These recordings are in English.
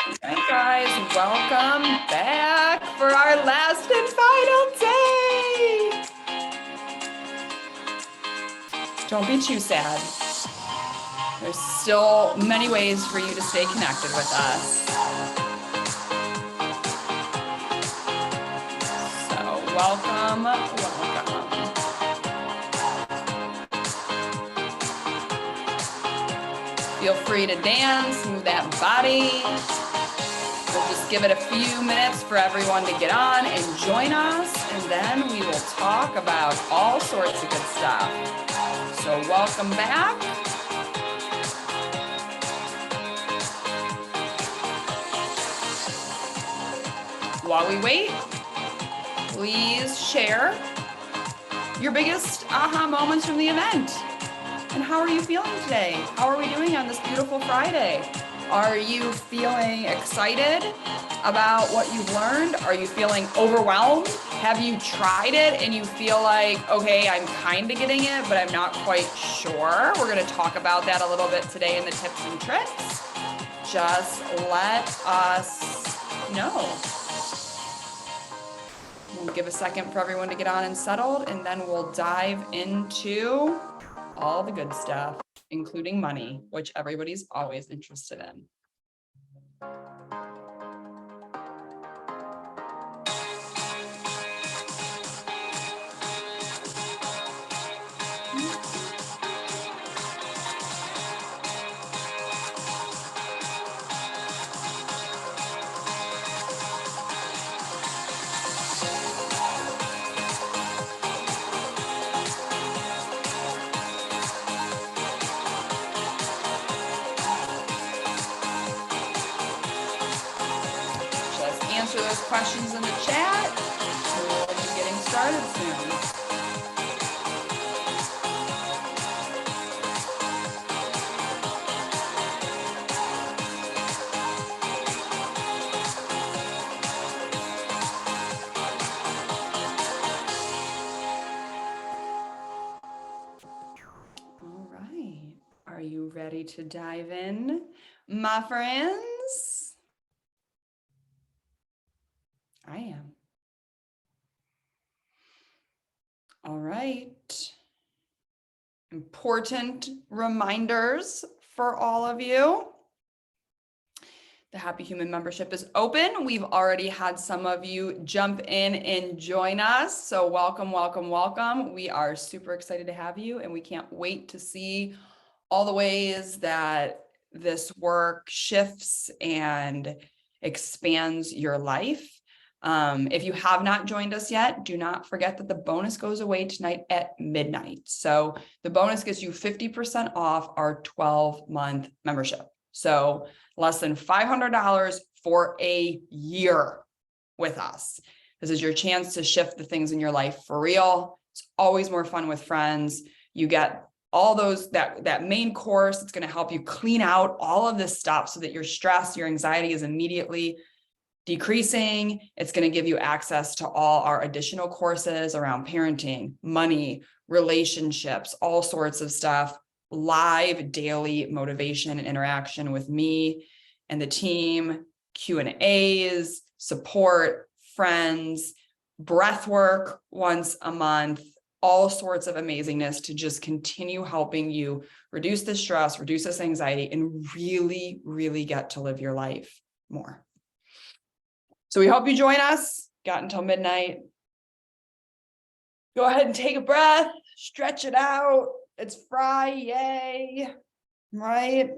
All right, guys, welcome back for our last and final day. Don't be too sad. There's still many ways for you to stay connected with us. So welcome. Feel free to dance, move that body. We'll just give it a few minutes for everyone to get on and join us, and then we will talk about all sorts of good stuff. So welcome back. While we wait, please share your biggest aha moments from the event. And how are you feeling today? How are we doing on this beautiful Friday? Are you feeling excited about what you've learned? Are you feeling overwhelmed? Have you tried it and you feel like, okay, I'm kind of getting it, but I'm not quite sure? We're going to talk about that a little bit today in the tips and tricks. Just let us know. We'll give a second for everyone to get on and settled, and then we'll dive into all the good stuff, including money, which everybody's always interested in. Answer those questions in the chat. We'll be getting started soon. All right. Are you ready to dive in, my friends? I am. All right. Important reminders for all of you. The Happy Human membership is open. We've already had some of you jump in and join us. So welcome, welcome, welcome. We are super excited to have you, and we can't wait to see all the ways that this work shifts and expands your life. If you have not joined us yet, do not forget that the bonus goes away tonight at midnight. So the bonus gets you 50% off our 12-month membership. So less than $500 for a year with us. This is your chance to shift the things in your life for real. It's always more fun with friends. You get all those, that main course. It's going to help you clean out all of this stuff so that your stress, your anxiety is immediately decreasing. It's going to give you access to all our additional courses around parenting, money, relationships, all sorts of stuff, live daily motivation and interaction with me and the team, Q&As, support, friends, breath work once a month, all sorts of amazingness to just continue helping you reduce the stress, reduce this anxiety, and really, really get to live your life more. So we hope you join us. Got until midnight. Go ahead and take a breath, stretch it out. It's Friday, right?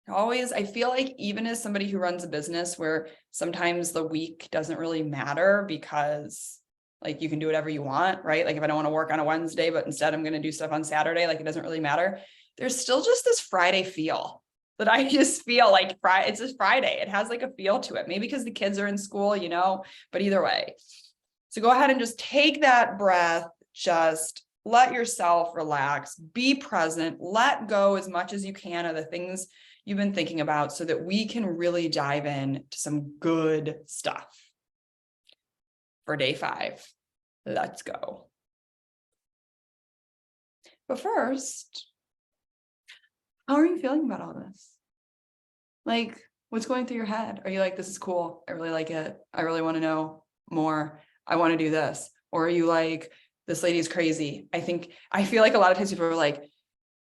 Always, I feel like even as somebody who runs a business where sometimes the week doesn't really matter because like you can do whatever you want, right? Like if I don't want to work on a Wednesday, but instead I'm going to do stuff on Saturday, like it doesn't really matter. There's still just this Friday feel that I just feel like it's just Friday. It has like a feel to it, maybe because the kids are in school, you know, but either way. So go ahead and just take that breath, just let yourself relax, be present, let go as much as you can of the things you've been thinking about so that we can really dive in to some good stuff for day 5. Let's go. But first, how are you feeling about all this? Like, What's going through your head? Are you like, this is cool, I really like it, I really want to know more, I want to do this? Or are you like, this lady's crazy? I feel like a lot of times people are like,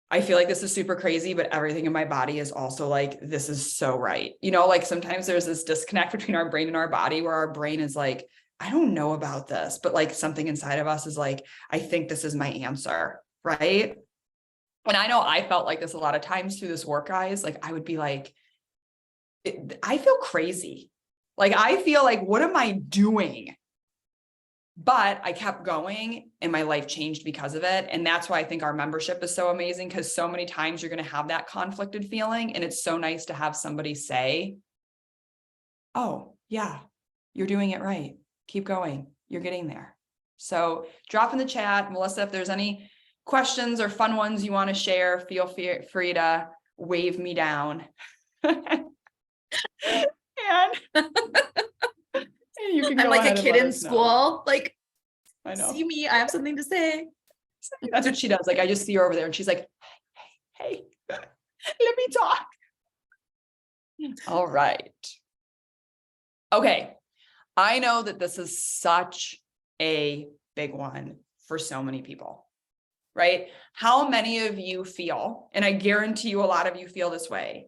I feel like this is super crazy, but everything in my body is also like, this is so right. Like sometimes there's this disconnect between our brain and our body where our brain is like, I don't know about this, but like something inside of us is like, I think this is my answer. Right. And I know I felt like this a lot of times through this work, guys. Like I would be like, I feel crazy. Like, I feel like, what am I doing? But I kept going and my life changed because of it. And that's why I think our membership is so amazing, because so many times you're going to have that conflicted feeling. And it's so nice to have somebody say, oh, yeah, you're doing it right. Keep going. You're getting there. So drop in the chat, Melissa, if there's any questions or fun ones you want to share, feel free to wave me down. and you can I'm go like a ahead and kid let in us know. school, like, I know. see me, I have something to say. That's what she does. Like, I just see her over there and she's like, hey, let me talk. All right. Okay. I know that this is such a big one for so many people, right? How many of you feel, and I guarantee you a lot of you feel this way,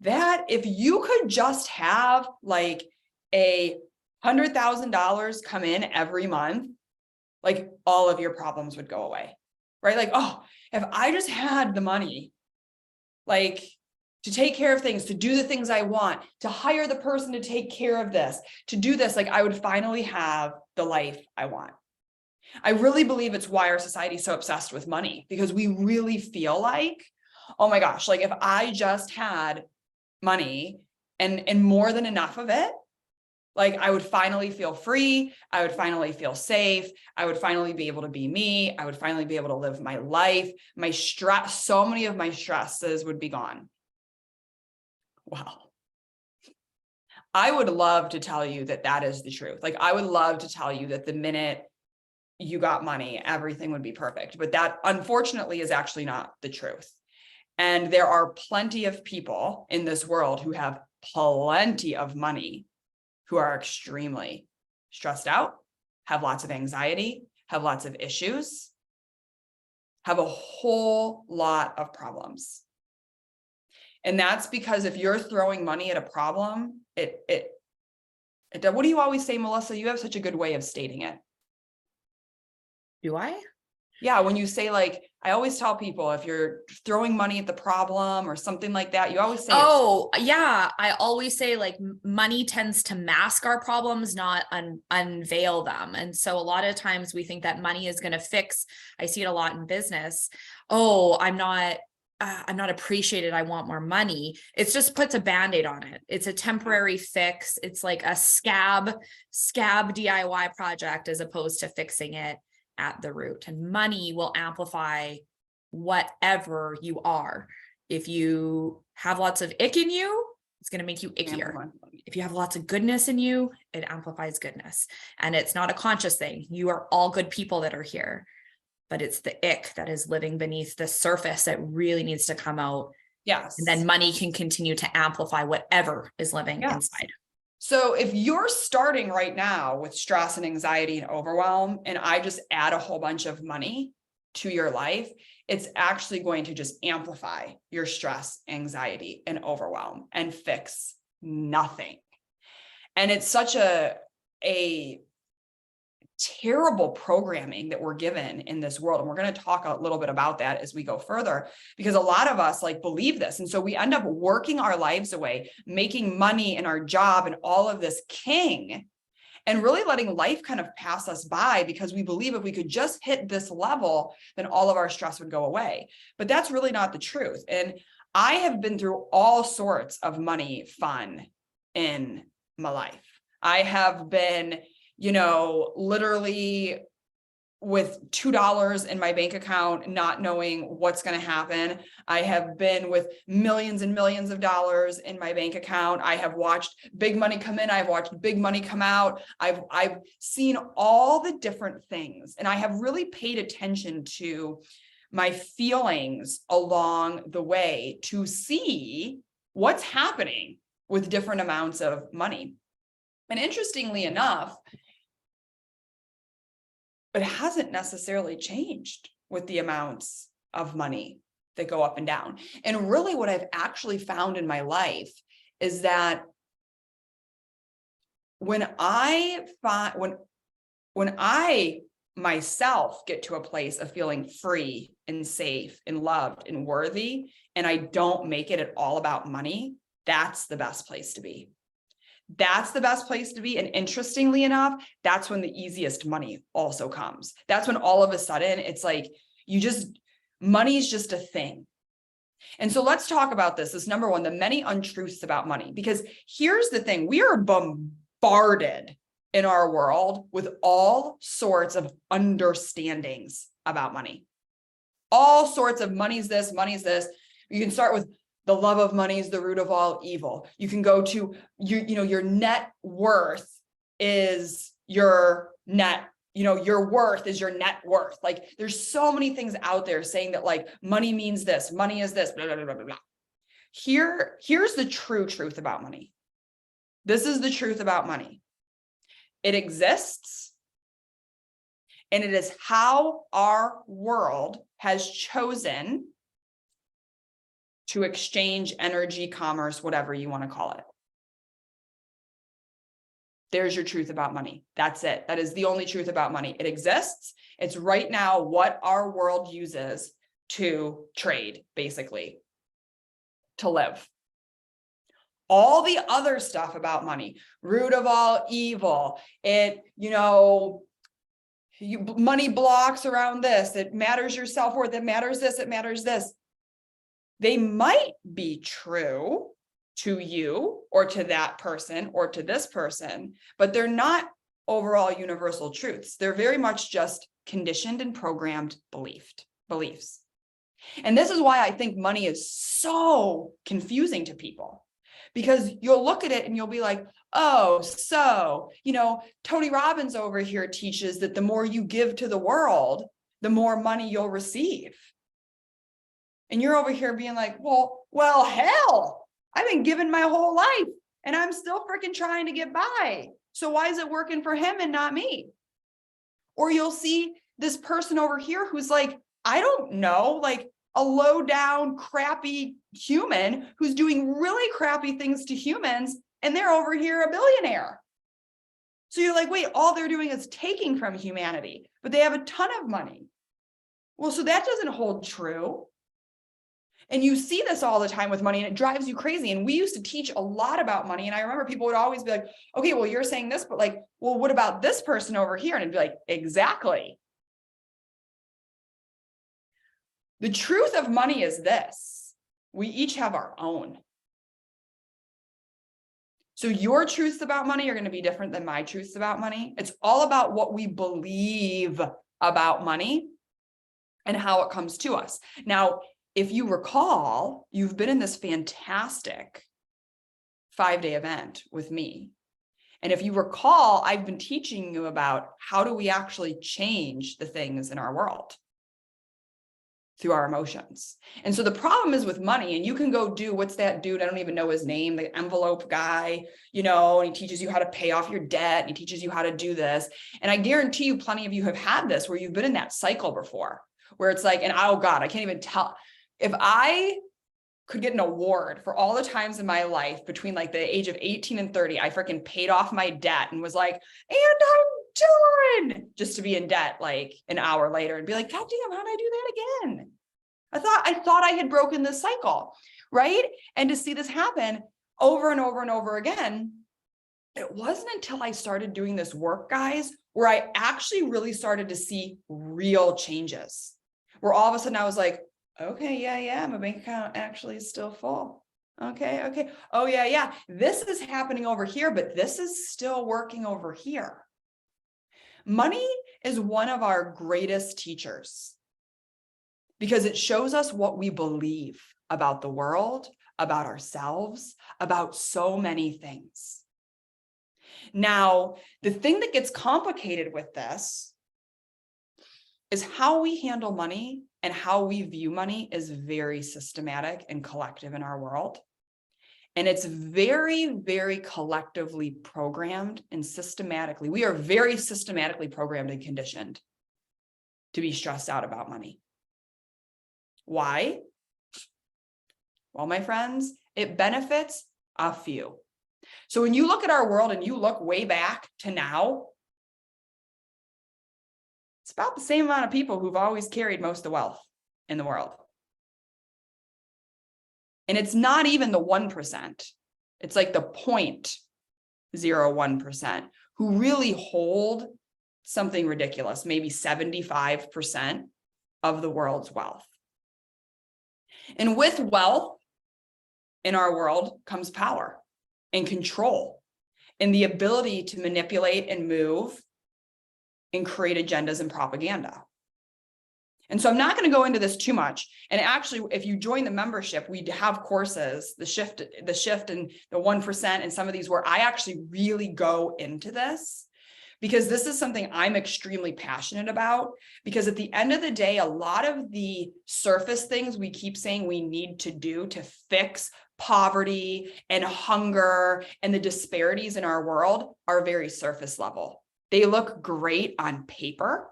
that if you could just have like $100,000 come in every month, like all of your problems would go away, right? Like, oh, if I just had the money, like to take care of things, to do the things I want, to hire the person to take care of this, to do this, like I would finally have the life I want. I really believe it's why our society is so obsessed with money, because we really feel like, oh my gosh, like if I just had money and more than enough of it, like I would finally feel free. I would finally feel safe. I would finally be able to be me. I would finally be able to live my life. My stress, so many of my stresses would be gone. Wow. I would love to tell you that that is the truth. Like I would love to tell you that the minute you got money, everything would be perfect. But that unfortunately is actually not the truth. And there are plenty of people in this world who have plenty of money who are extremely stressed out, have lots of anxiety, have lots of issues, have a whole lot of problems. And that's because if you're throwing money at a problem, what do you always say, Melissa? You have such a good way of stating it. Do I? Yeah, when you say, like, I always tell people if you're throwing money at the problem or something like that, you always say, oh, yeah. I always say like money tends to mask our problems, not unveil them. And so a lot of times we think that money is going to fix. I see it a lot in business. Oh, I'm not appreciated. I want more money. It just puts a Band-Aid on it. It's a temporary fix. It's like a scab DIY project as opposed to fixing it at the root. And money will amplify whatever you are. If you have lots of ick in you, it's going to make you ickier. If you have lots of goodness in you, it amplifies goodness. And it's not a conscious thing. You are all good people that are here, but it's the ick that is living beneath the surface that really needs to come out. yes. And then money can continue to amplify whatever is living inside. So if you're starting right now with stress and anxiety and overwhelm, and I just add a whole bunch of money to your life, it's actually going to just amplify your stress, anxiety, and overwhelm and fix nothing. And it's such a terrible programming that we're given in this world. And we're going to talk a little bit about that as we go further, because a lot of us like believe this. And so we end up working our lives away, making money in our job and all of this king, and really letting life kind of pass us by because we believe if we could just hit this level, then all of our stress would go away. But that's really not the truth. And I have been through all sorts of money fun in my life. I have been, literally with $2 in my bank account, not knowing what's going to happen. I have been with millions and millions of dollars in my bank account. I have watched big money come in. I've watched big money come out. I've seen all the different things, and I have really paid attention to my feelings along the way to see what's happening with different amounts of money. And interestingly enough, it hasn't necessarily changed with the amounts of money that go up and down. And really what I've actually found in my life is that when I myself get to a place of feeling free and safe and loved and worthy, and I don't make it at all about money, that's the best place to be. That's the best place to be. And interestingly enough, that's when the easiest money also comes. That's when all of a sudden it's like, money's just a thing. And so let's talk about this number one, the many untruths about money, because here's the thing, we are bombarded in our world with all sorts of understandings about money. All sorts of money's this. You can start with the love of money is the root of all evil. You can go to your net worth is your net, your worth is your net worth. Like there's so many things out there saying that like money means this, money is this, blah, blah, blah, blah, blah. Here's the true truth about money. This is the truth about money. It exists, and it is how our world has chosen to exchange energy, commerce, whatever you want to call it. There's your truth about money. That's it. That is the only truth about money. It exists. It's right now what our world uses to trade, basically, to live. All the other stuff about money, root of all evil, money blocks around this, it matters your self-worth, it matters this, it matters this. They might be true to you or to that person or to this person, but they're not overall universal truths. They're very much just conditioned and programmed beliefs. And this is why I think money is so confusing to people, because you'll look at it and you'll be like, oh, so, Tony Robbins over here teaches that the more you give to the world, the more money you'll receive. And you're over here being like, well, hell, I've been giving my whole life and I'm still freaking trying to get by. So why is it working for him and not me? Or you'll see this person over here who's like, I don't know, like a low down, crappy human who's doing really crappy things to humans, and they're over here a billionaire. So you're like, wait, all they're doing is taking from humanity, but they have a ton of money. Well, so that doesn't hold true. And you see this all the time with money, and it drives you crazy. And we used to teach a lot about money. And I remember people would always be like, okay, well, you're saying this, but like, well, what about this person over here? And it'd be like, exactly. The truth of money is this: we each have our own. So your truths about money are going to be different than my truths about money. It's all about what we believe about money and how it comes to us. Now, if you recall, you've been in this fantastic 5-day event with me. And if you recall, I've been teaching you about how do we actually change the things in our world through our emotions. And so the problem is with money, and you can go do, what's that dude? I don't even know his name, the envelope guy, and he teaches you how to pay off your debt. And he teaches you how to do this. And I guarantee you, plenty of you have had this where you've been in that cycle before, where it's like, and oh God, I can't even tell. If I could get an award for all the times in my life between like the age of 18 and 30, I freaking paid off my debt and was like, and I'm done, just to be in debt like an hour later and be like, God damn, how did I do that again? I thought I had broken this cycle, right? And to see this happen over and over and over again, it wasn't until I started doing this work, guys, where I actually really started to see real changes, where all of a sudden I was like, okay, yeah, my bank account actually is still full. Okay. Oh, yeah. This is happening over here, but this is still working over here. Money is one of our greatest teachers because it shows us what we believe about the world, about ourselves, about so many things. Now, the thing that gets complicated with this is how we handle money and how we view money is very systematic and collective in our world. And it's very, very collectively programmed and systematically. We are very systematically programmed and conditioned to be stressed out about money. Why? Well, my friends, it benefits a few. So when you look at our world and you look way back to now, it's about the same amount of people who've always carried most of the wealth in the world. And it's not even the 1%. It's like the 0.01% who really hold something ridiculous, maybe 75% of the world's wealth. And with wealth in our world comes power and control and the ability to manipulate and move and create agendas and propaganda. And so I'm not going to go into this too much. And actually, if you join the membership, we have courses, the shift and the 1% and some of these where I actually really go into this, because this is something I'm extremely passionate about. Because at the end of the day, a lot of the surface things we keep saying we need to do to fix poverty and hunger and the disparities in our world are very surface level. They look great on paper.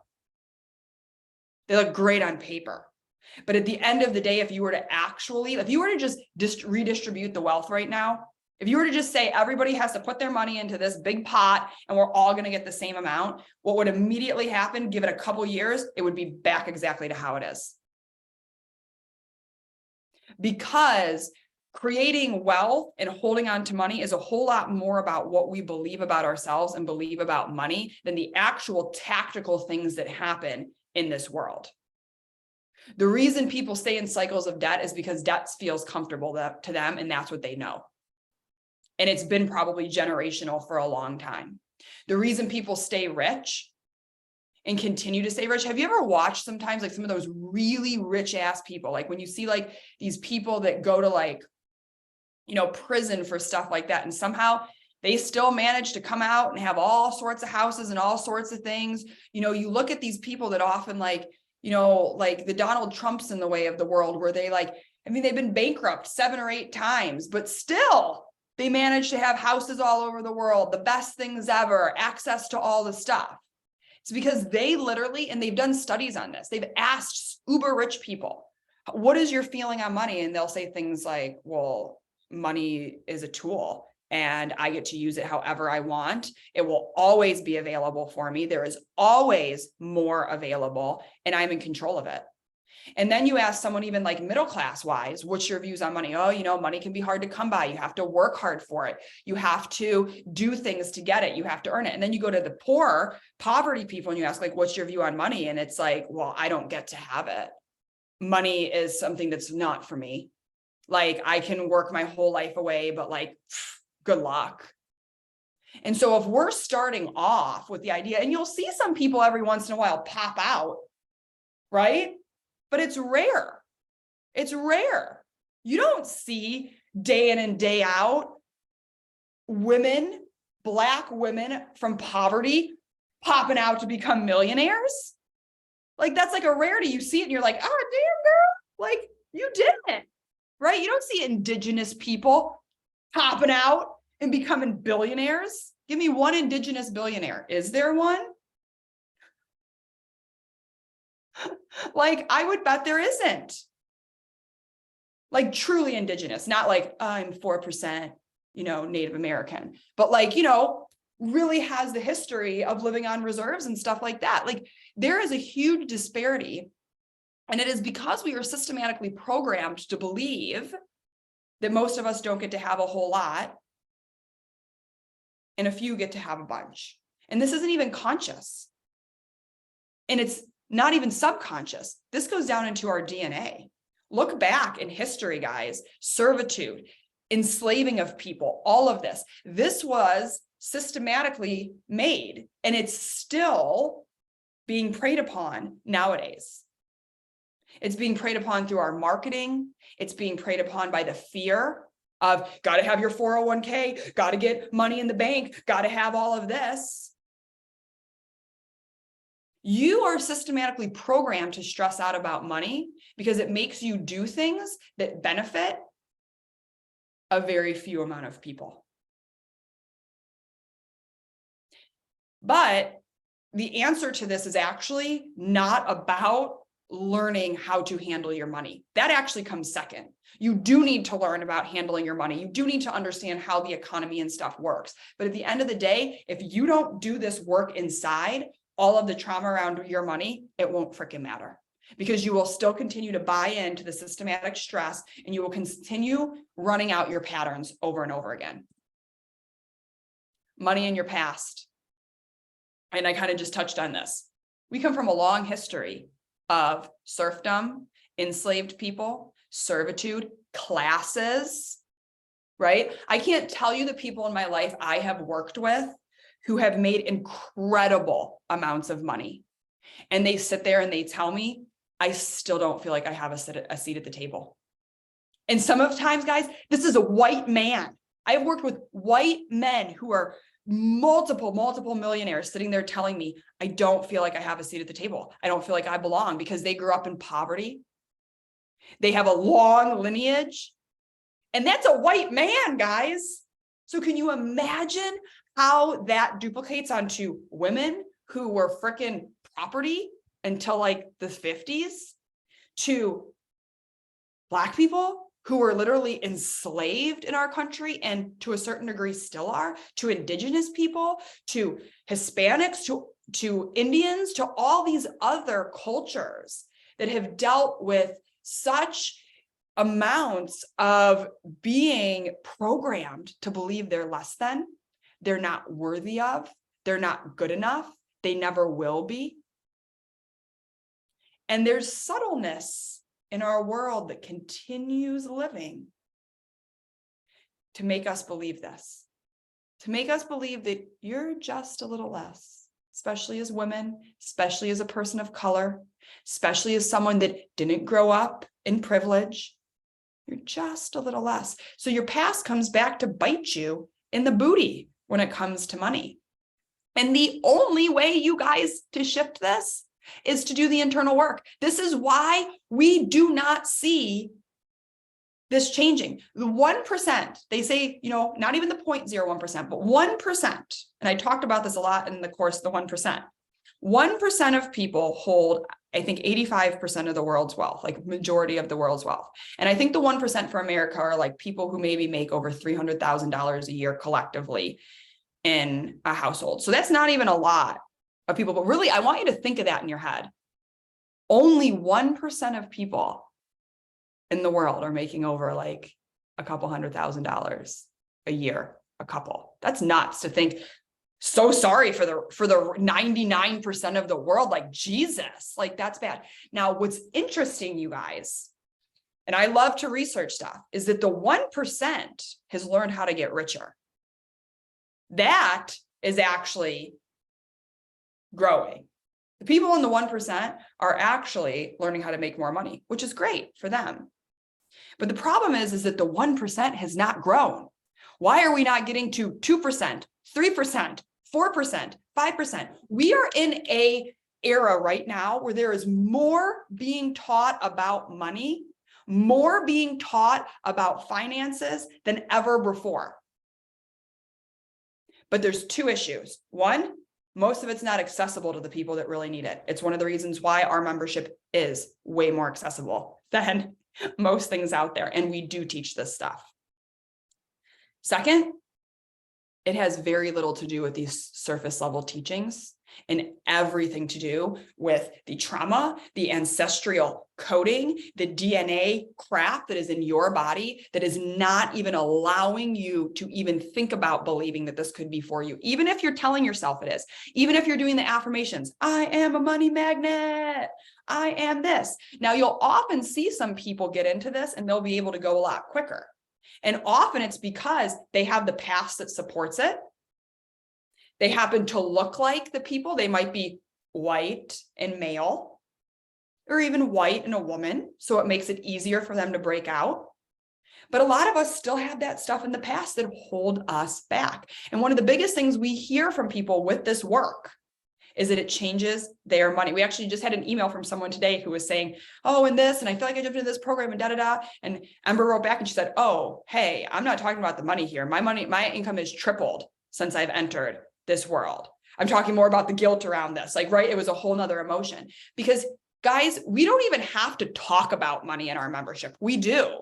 They look great on paper. But at the end of the day, if you were to just redistribute the wealth right now, if you were to just say everybody has to put their money into this big pot and we're all going to get the same amount, what would immediately happen, give it a couple years, it would be back exactly to how it is. Because creating wealth and holding on to money is a whole lot more about what we believe about ourselves and believe about money than the actual tactical things that happen in this world. The reason people stay in cycles of debt is because debt feels comfortable to them, and that's what they know. And it's been probably generational for a long time. The reason people stay rich and continue to stay rich, have you ever watched sometimes like some of those really rich ass people, like when you see like these people that go to like, prison for stuff like that, and somehow they still manage to come out and have all sorts of houses and all sorts of things. You look at these people that often like the Donald Trumps in the way of the world where they've been bankrupt 7 or 8 times, but still they manage to have houses all over the world, the best things ever, access to all the stuff. It's because they literally, and they've done studies on this, they've asked uber rich people, what is your feeling on money? And they'll say things like, well, money is a tool and I get to use it however I want. It will always be available for me. There is always more available and I'm in control of it. And then you ask someone even like middle class wise, what's your views on money? Oh, money can be hard to come by. You have to work hard for it. You have to do things to get it. You have to earn it. And then you go to the poverty people and you ask like, what's your view on money? And it's like, well, I don't get to have it. Money is something that's not for me. Like I can work my whole life away, but like, good luck. And so if we're starting off with the idea, and you'll see some people every once in a while pop out, right? But it's rare. It's rare. You don't see day in and day out women, Black women from poverty popping out to become millionaires. Like that's like a rarity. You see it and you're like, oh, damn girl, like you did it, right? You don't see Indigenous people popping out and becoming billionaires. Give me one Indigenous billionaire. Is there one? Like, I would bet there isn't. Like truly Indigenous, not like I'm 4%, Native American, but like, really has the history of living on reserves and stuff like that. Like there is a huge disparity. And it is because we are systematically programmed to believe that most of us don't get to have a whole lot and a few get to have a bunch. And this isn't even conscious. And it's not even subconscious. This goes down into our DNA. Look back in history, guys, servitude, enslaving of people, all of this. This was systematically made, and it's still being preyed upon nowadays. It's being preyed upon through our marketing. It's being preyed upon by the fear of got to have your 401k, got to get money in the bank, got to have all of this. You are systematically programmed to stress out about money because it makes you do things that benefit a very few amount of people. But the answer to this is actually not about learning how to handle your money. That actually comes second. You do need to learn about handling your money. You do need to understand how the economy and stuff works. But at the end of the day, if you don't do this work inside, all of the trauma around your money, it won't freaking matter, because you will still continue to buy into the systematic stress and you will continue running out your patterns over and over again. Money in your past. And I kind of just touched on this. We come from a long history of serfdom, enslaved people, servitude, classes, right? I can't tell you the people in my life I have worked with who have made incredible amounts of money. And they sit there and they tell me, I still don't feel like I have a seat at the table. And some of the times, guys, this is a white man. I've worked with white men who are multiple millionaires sitting there telling me, I don't feel like I have a seat at the table. I don't feel like I belong, because they grew up in poverty. They have a long lineage. And that's a white man, guys. So can you imagine how that duplicates onto women who were freaking property until like the 50s, to Black people who were literally enslaved in our country and to a certain degree still are, to Indigenous people, to Hispanics, to Indians, to all these other cultures that have dealt with such amounts of being programmed to believe they're less than, they're not worthy of, they're not good enough, they never will be. And there's subtleness in our world that continues living to make us believe this, to make us believe that you're just a little less, especially as women, especially as a person of color, especially as someone that didn't grow up in privilege. You're just a little less. So your past comes back to bite you in the booty when it comes to money. And the only way, you guys, to shift this is to do the internal work. This is why we do not see this changing. The 1%, they say, not even the 0.01%, but 1%. And I talked about this a lot in the course, the 1%. 1% of people hold, I think, 85% of the world's wealth, like majority of the world's wealth. And I think the 1% for America are like people who maybe make over $300,000 a year collectively in a household. So that's not even a lot of people, but really, I want you to think of that in your head. Only 1% of people in the world are making over like a couple $100,000 a year, a couple. That's nuts to think. So sorry for the 99% of the world, like Jesus, like that's bad. Now, what's interesting, you guys, and I love to research stuff, is that the 1% has learned how to get richer. That is actually growing. The people in the 1% are actually learning how to make more money, which is great for them. But the problem is that the 1% has not grown. Why are we not getting to 2%, 3%, 4%, 5%? We are in an era right now where there is more being taught about money, more being taught about finances than ever before. But there's two issues. One, most of it's not accessible to the people that really need it. It's one of the reasons why our membership is way more accessible than most things out there. And we do teach this stuff. Second, it has very little to do with these surface level teachings and everything to do with the trauma, the ancestral coding, the DNA crap that is in your body that is not even allowing you to even think about believing that this could be for you. Even if you're telling yourself it is, even if you're doing the affirmations, I am a money magnet, I am this. Now, you'll often see some people get into this and they'll be able to go a lot quicker. And often it's because they have the past that supports it. They happen to look like the people. They might be white and male, or even white and a woman. So it makes it easier for them to break out. But a lot of us still have that stuff in the past that hold us back. And one of the biggest things we hear from people with this work is that it changes their money. We actually just had an email from someone today who was saying, oh, and this, and I feel like I jumped into this program and da-da-da. And Ember wrote back and she said, oh, hey, I'm not talking about the money here. My income has tripled since I've entered this world. I'm talking more about the guilt around this. Like, right, it was a whole nother emotion. Because guys, we don't even have to talk about money in our membership. We do,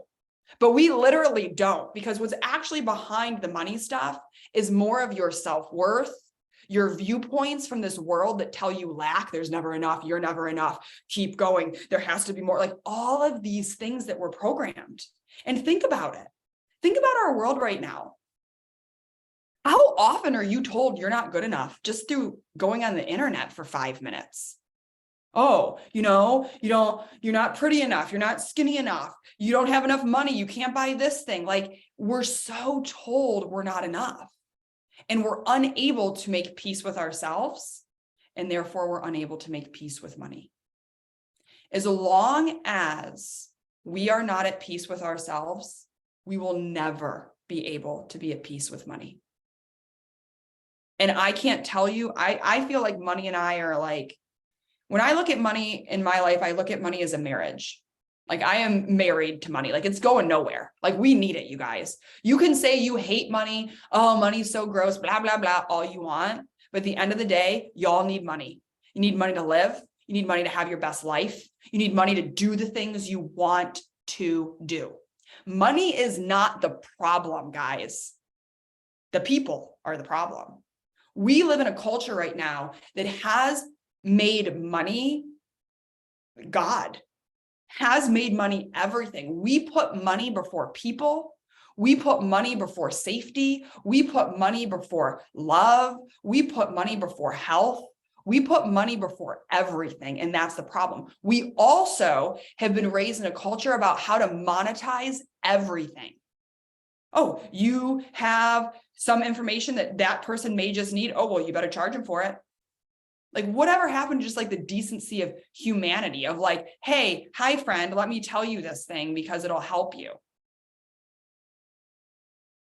but we literally don't, because what's actually behind the money stuff is more of your self-worth, your viewpoints from this world that tell you lack, there's never enough, you're never enough, keep going, there has to be more, like all of these things that were programmed. And think about it. Think about our world right now. How often are you told you're not good enough just through going on the internet for 5 minutes? Oh, you're not pretty enough, you're not skinny enough, you don't have enough money, you can't buy this thing. Like, we're so told we're not enough. And we're unable to make peace with ourselves, and therefore we're unable to make peace with money. As long as we are not at peace with ourselves, we will never be able to be at peace with money. And I can't tell you, I feel like money and I are like, when I look at money in my life, I look at money as a marriage. Like, I am married to money. Like, it's going nowhere. Like, we need it, you guys. You can say you hate money. Oh, money's so gross, blah, blah, blah, all you want. But at the end of the day, y'all need money. You need money to live. You need money to have your best life. You need money to do the things you want to do. Money is not the problem, guys. The people are the problem. We live in a culture right now that has made money God, has made money everything. We put money before people. We put money before safety. We put money before love. We put money before health. We put money before everything. And that's the problem. We also have been raised in a culture about how to monetize everything. Oh, you have some information that person may just need. Oh, well, you better charge them for it. Like, whatever happened to just like the decency of humanity of like, hey, hi friend, let me tell you this thing because it'll help you.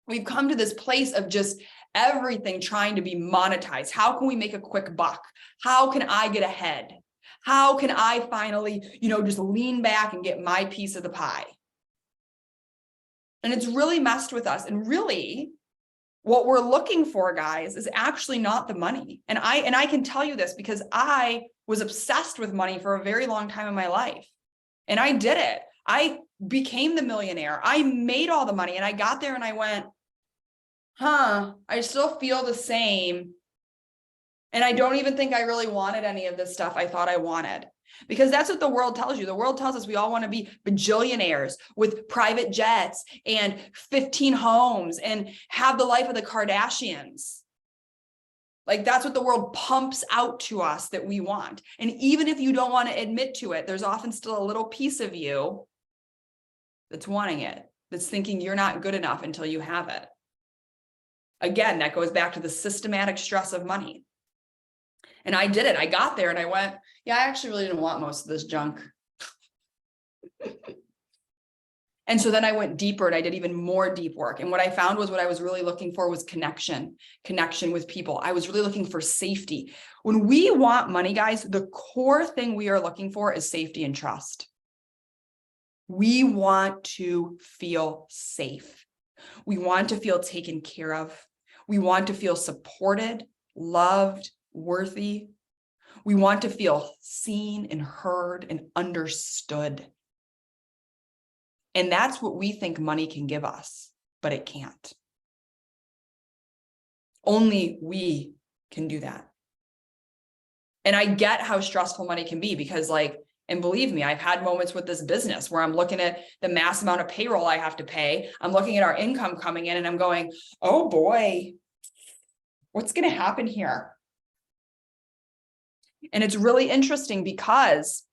We've come to this place of just everything trying to be monetized. How can we make a quick buck? How can I get ahead? How can I finally, just lean back and get my piece of the pie? And it's really messed with us. And really, what we're looking for, guys, is actually not the money. And I can tell you this because I was obsessed with money for a very long time in my life. And I did it. I became the millionaire. I made all the money and I got there and I went, I still feel the same. And I don't even think I really wanted any of this stuff I thought I wanted. Because that's what the world tells you. The world tells us we all want to be bajillionaires with private jets and 15 homes and have the life of the Kardashians. Like, that's what the world pumps out to us that we want. And even if you don't want to admit to it, there's often still a little piece of you that's wanting it, that's thinking you're not good enough until you have it. Again, that goes back to the systematic stress of money. And I did it. I got there and I went, yeah, I actually really didn't want most of this junk. And so then I went deeper and I did even more deep work. And what I found was what I was really looking for was connection with people. I was really looking for safety. When we want money, guys, the core thing we are looking for is safety and trust. We want to feel safe. We want to feel taken care of. We want to feel supported, loved, worthy. We want to feel seen and heard and understood. And that's what we think money can give us, but it can't. Only we can do that. And I get how stressful money can be because, and believe me, I've had moments with this business where I'm looking at the mass amount of payroll I have to pay. I'm looking at our income coming in and I'm going, oh boy, what's going to happen here? And it's really interesting because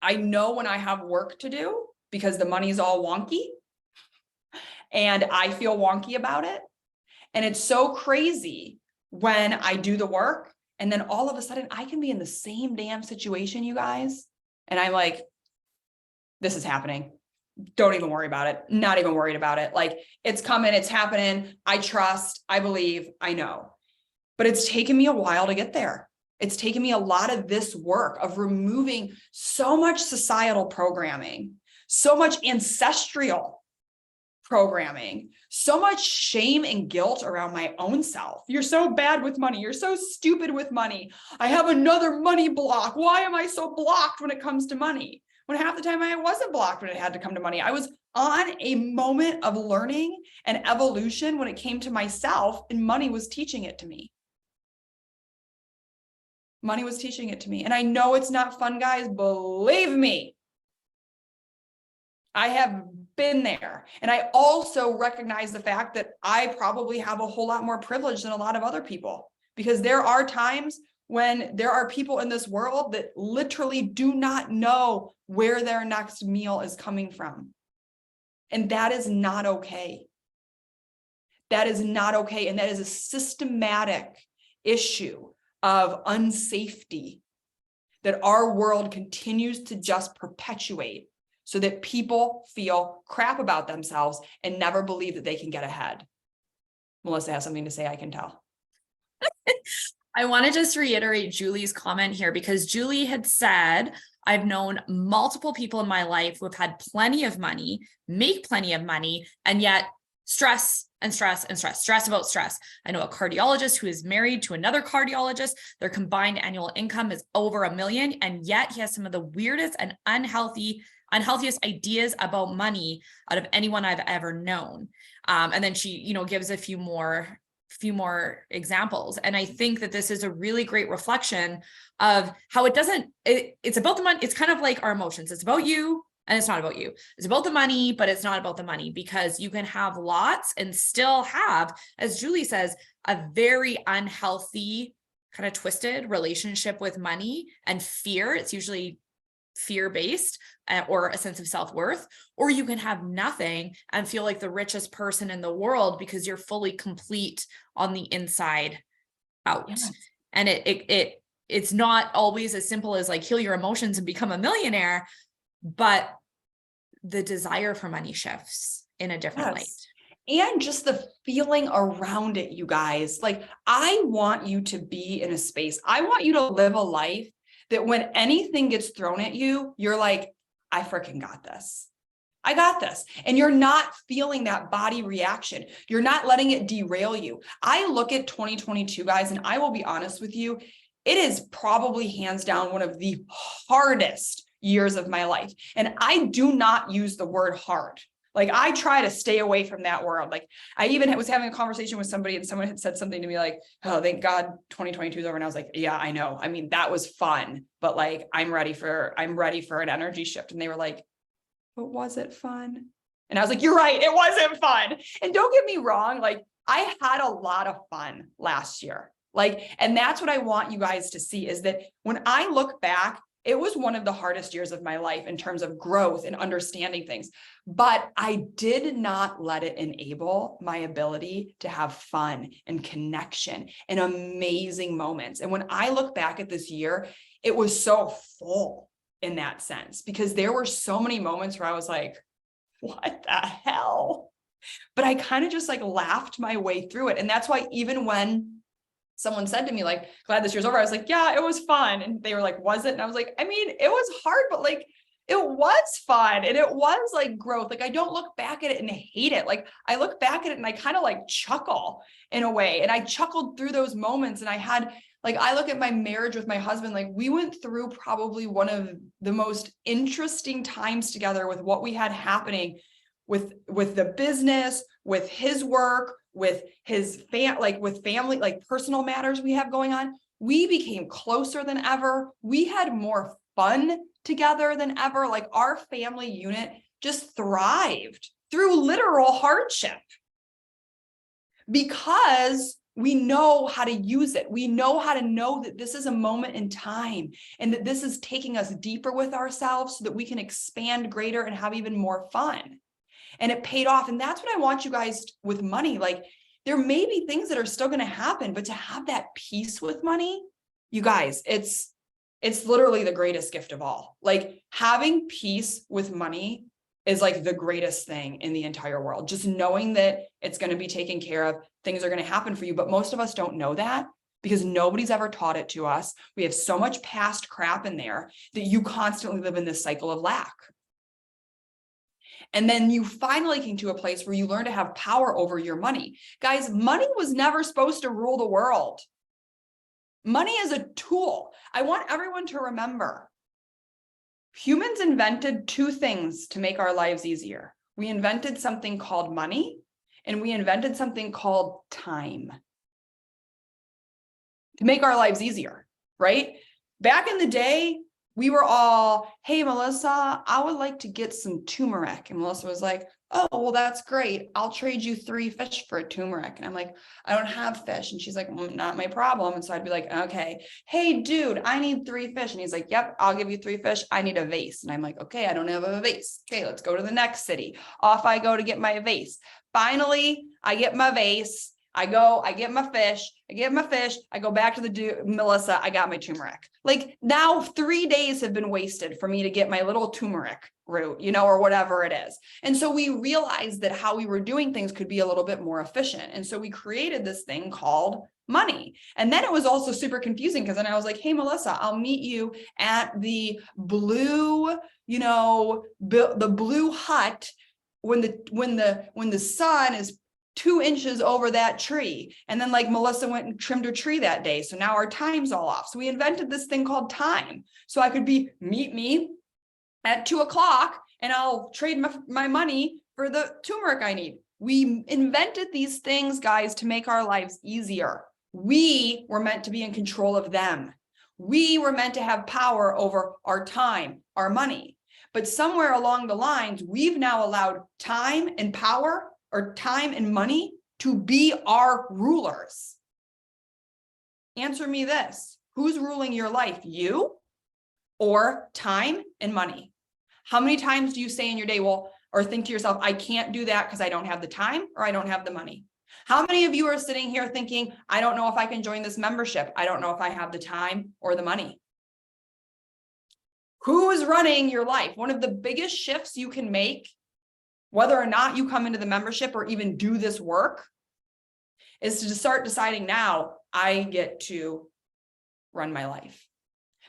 I know when I have work to do because the money's all wonky and I feel wonky about it. And it's so crazy when I do the work and then all of a sudden I can be in the same damn situation, you guys. And I'm like, this is happening. Don't even worry about it. Not even worried about it. Like, it's coming, it's happening. I trust, I believe, I know. But it's taken me a while to get there. It's taken me a lot of this work of removing so much societal programming, so much ancestral programming, so much shame and guilt around my own self. You're so bad with money. You're so stupid with money. I have another money block. Why am I so blocked when it comes to money? When half the time I wasn't blocked when it had to come to money. I was on a moment of learning and evolution when it came to myself, and money was teaching it to me. Money was teaching it to me. And I know it's not fun, guys. Believe me. I have been there. And I also recognize the fact that I probably have a whole lot more privilege than a lot of other people, because there are times when there are people in this world that literally do not know where their next meal is coming from. And that is not okay. That is not okay. And that is a systematic issue of unsafety that our world continues to just perpetuate, so that people feel crap about themselves and never believe that they can get ahead. Melissa has something to say, I can tell. I want to just reiterate Julie's comment here, because Julie had said, I've known multiple people in my life who have had plenty of money, make plenty of money, and yet stress and stress and stress about stress. I know a cardiologist who is married to another cardiologist. Their combined annual income is over $1 million. And yet he has some of the weirdest and unhealthiest ideas about money out of anyone I've ever known. And then she, gives a few more examples. And I think that this is a really great reflection of how it's about the money. It's kind of like our emotions. It's about you and it's not about you. It's about the money, but it's not about the money, because you can have lots and still have, as Julie says, a very unhealthy, kind of twisted relationship with money and fear. It's usually fear-based or a sense of self-worth, or you can have nothing and feel like the richest person in the world because you're fully complete on the inside out. Yes. And it's not always as simple as like heal your emotions and become a millionaire, but the desire for money shifts in a different light. And just the feeling around it, you guys. Like, I want you to be in a space. I want you to live a life that when anything gets thrown at you, you're like, I freaking got this. I got this. And you're not feeling that body reaction. You're not letting it derail you. I look at 2022, guys, and I will be honest with you, it is probably hands down one of the hardest years of my life. And I do not use the word hard. Like, I try to stay away from that word. Like, I even was having a conversation with somebody and someone had said something to me like, oh, thank God 2022 is over. And I was like, yeah, I know. I mean, that was fun, but like, I'm ready for an energy shift. And they were like, but was it fun? And I was like, you're right. It wasn't fun. And don't get me wrong. Like, I had a lot of fun last year. Like, and that's what I want you guys to see, is that when I look back, it was one of the hardest years of my life in terms of growth and understanding things, but I did not let it enable my ability to have fun and connection and amazing moments. And when I look back at this year, it was so full in that sense, because there were so many moments where I was like, what the hell? But I kind of just like laughed my way through it. And that's why even when someone said to me, like, glad this year's over, I was like, yeah, it was fun. And they were like, was it? And I was like, I mean, it was hard, but like, it was fun. And it was like growth. Like, I don't look back at it and hate it. Like, I look back at it and I kind of like chuckle in a way. And I chuckled through those moments. And I had, like, I look at my marriage with my husband, like, we went through probably one of the most interesting times together with what we had happening with the business, with his work, with his family, like personal matters we have going on. We became closer than ever. We had more fun together than ever. Like, our family unit just thrived through literal hardship because we know how to use it. We know how to know that this is a moment in time and that this is taking us deeper with ourselves so that we can expand greater and have even more fun. And it paid off. And that's what I want you guys with money. Like, there may be things that are still going to happen, but to have that peace with money, you guys, it's literally the greatest gift of all. Like, having peace with money is like the greatest thing in the entire world. Just knowing that it's going to be taken care of, things are going to happen for you. But most of us don't know that. because nobody's ever taught it to us. We have so much past crap in there that you constantly live in this cycle of lack. And then you finally came to a place where you learn to have power over your money. Guys, money was never supposed to rule the world. Money is a tool. I want everyone to remember, humans invented two things to make our lives easier. We invented something called money, and we invented something called time to make our lives easier, right? Back in the day, we were all, hey, Melissa, I would like to get some turmeric. And Melissa was like, oh, well, that's great. I'll trade you 3 fish for a turmeric. And I'm like, I don't have fish. And she's like, well, not my problem. And so I'd be like, okay, hey, dude, I need 3 fish. And he's like, yep, I'll give you 3 fish. I need a vase. And I'm like, okay, I don't have a vase. Okay, let's go to the next city. Off I go to get my vase. Finally, I get my vase. I get my fish, I go back to the dude, Melissa, I got my turmeric. Like now 3 days have been wasted for me to get my little turmeric root, or whatever it is. And so we realized that how we were doing things could be a little bit more efficient. And so we created this thing called money. And then it was also super confusing because then I was like, hey, Melissa, I'll meet you at the blue, the blue hut when the sun is 2 inches over that tree. And then like Melissa went and trimmed her tree that day. So now our time's all off. So we invented this thing called time. So I could meet me at 2 o'clock and I'll trade my money for the turmeric I need. We invented these things, guys, to make our lives easier. We were meant to be in control of them. We were meant to have power over our time, our money. But somewhere along the lines, we've now allowed time and power, or time and money, to be our rulers. Answer me this. Who's ruling your life? You or time and money? How many times do you say in your day, or think to yourself, I can't do that because I don't have the time or I don't have the money? How many of you are sitting here thinking, I don't know if I can join this membership. I don't know if I have the time or the money. Who is running your life? One of the biggest shifts you can make, whether or not you come into the membership or even do this work, is to start deciding now, I get to run my life.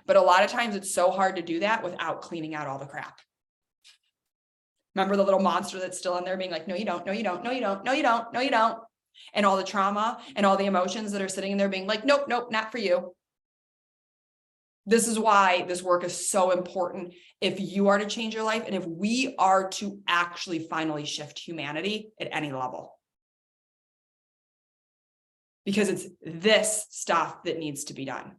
But a lot of times it's so hard to do that without cleaning out all the crap. Remember the little monster that's still in there being like, no, you don't, no, you don't, no, you don't, no, you don't, no, you don't. And all the trauma and all the emotions that are sitting in there being like, nope, nope, not for you. This is why this work is so important if you are to change your life and if we are to actually finally shift humanity at any level. Because it's this stuff that needs to be done.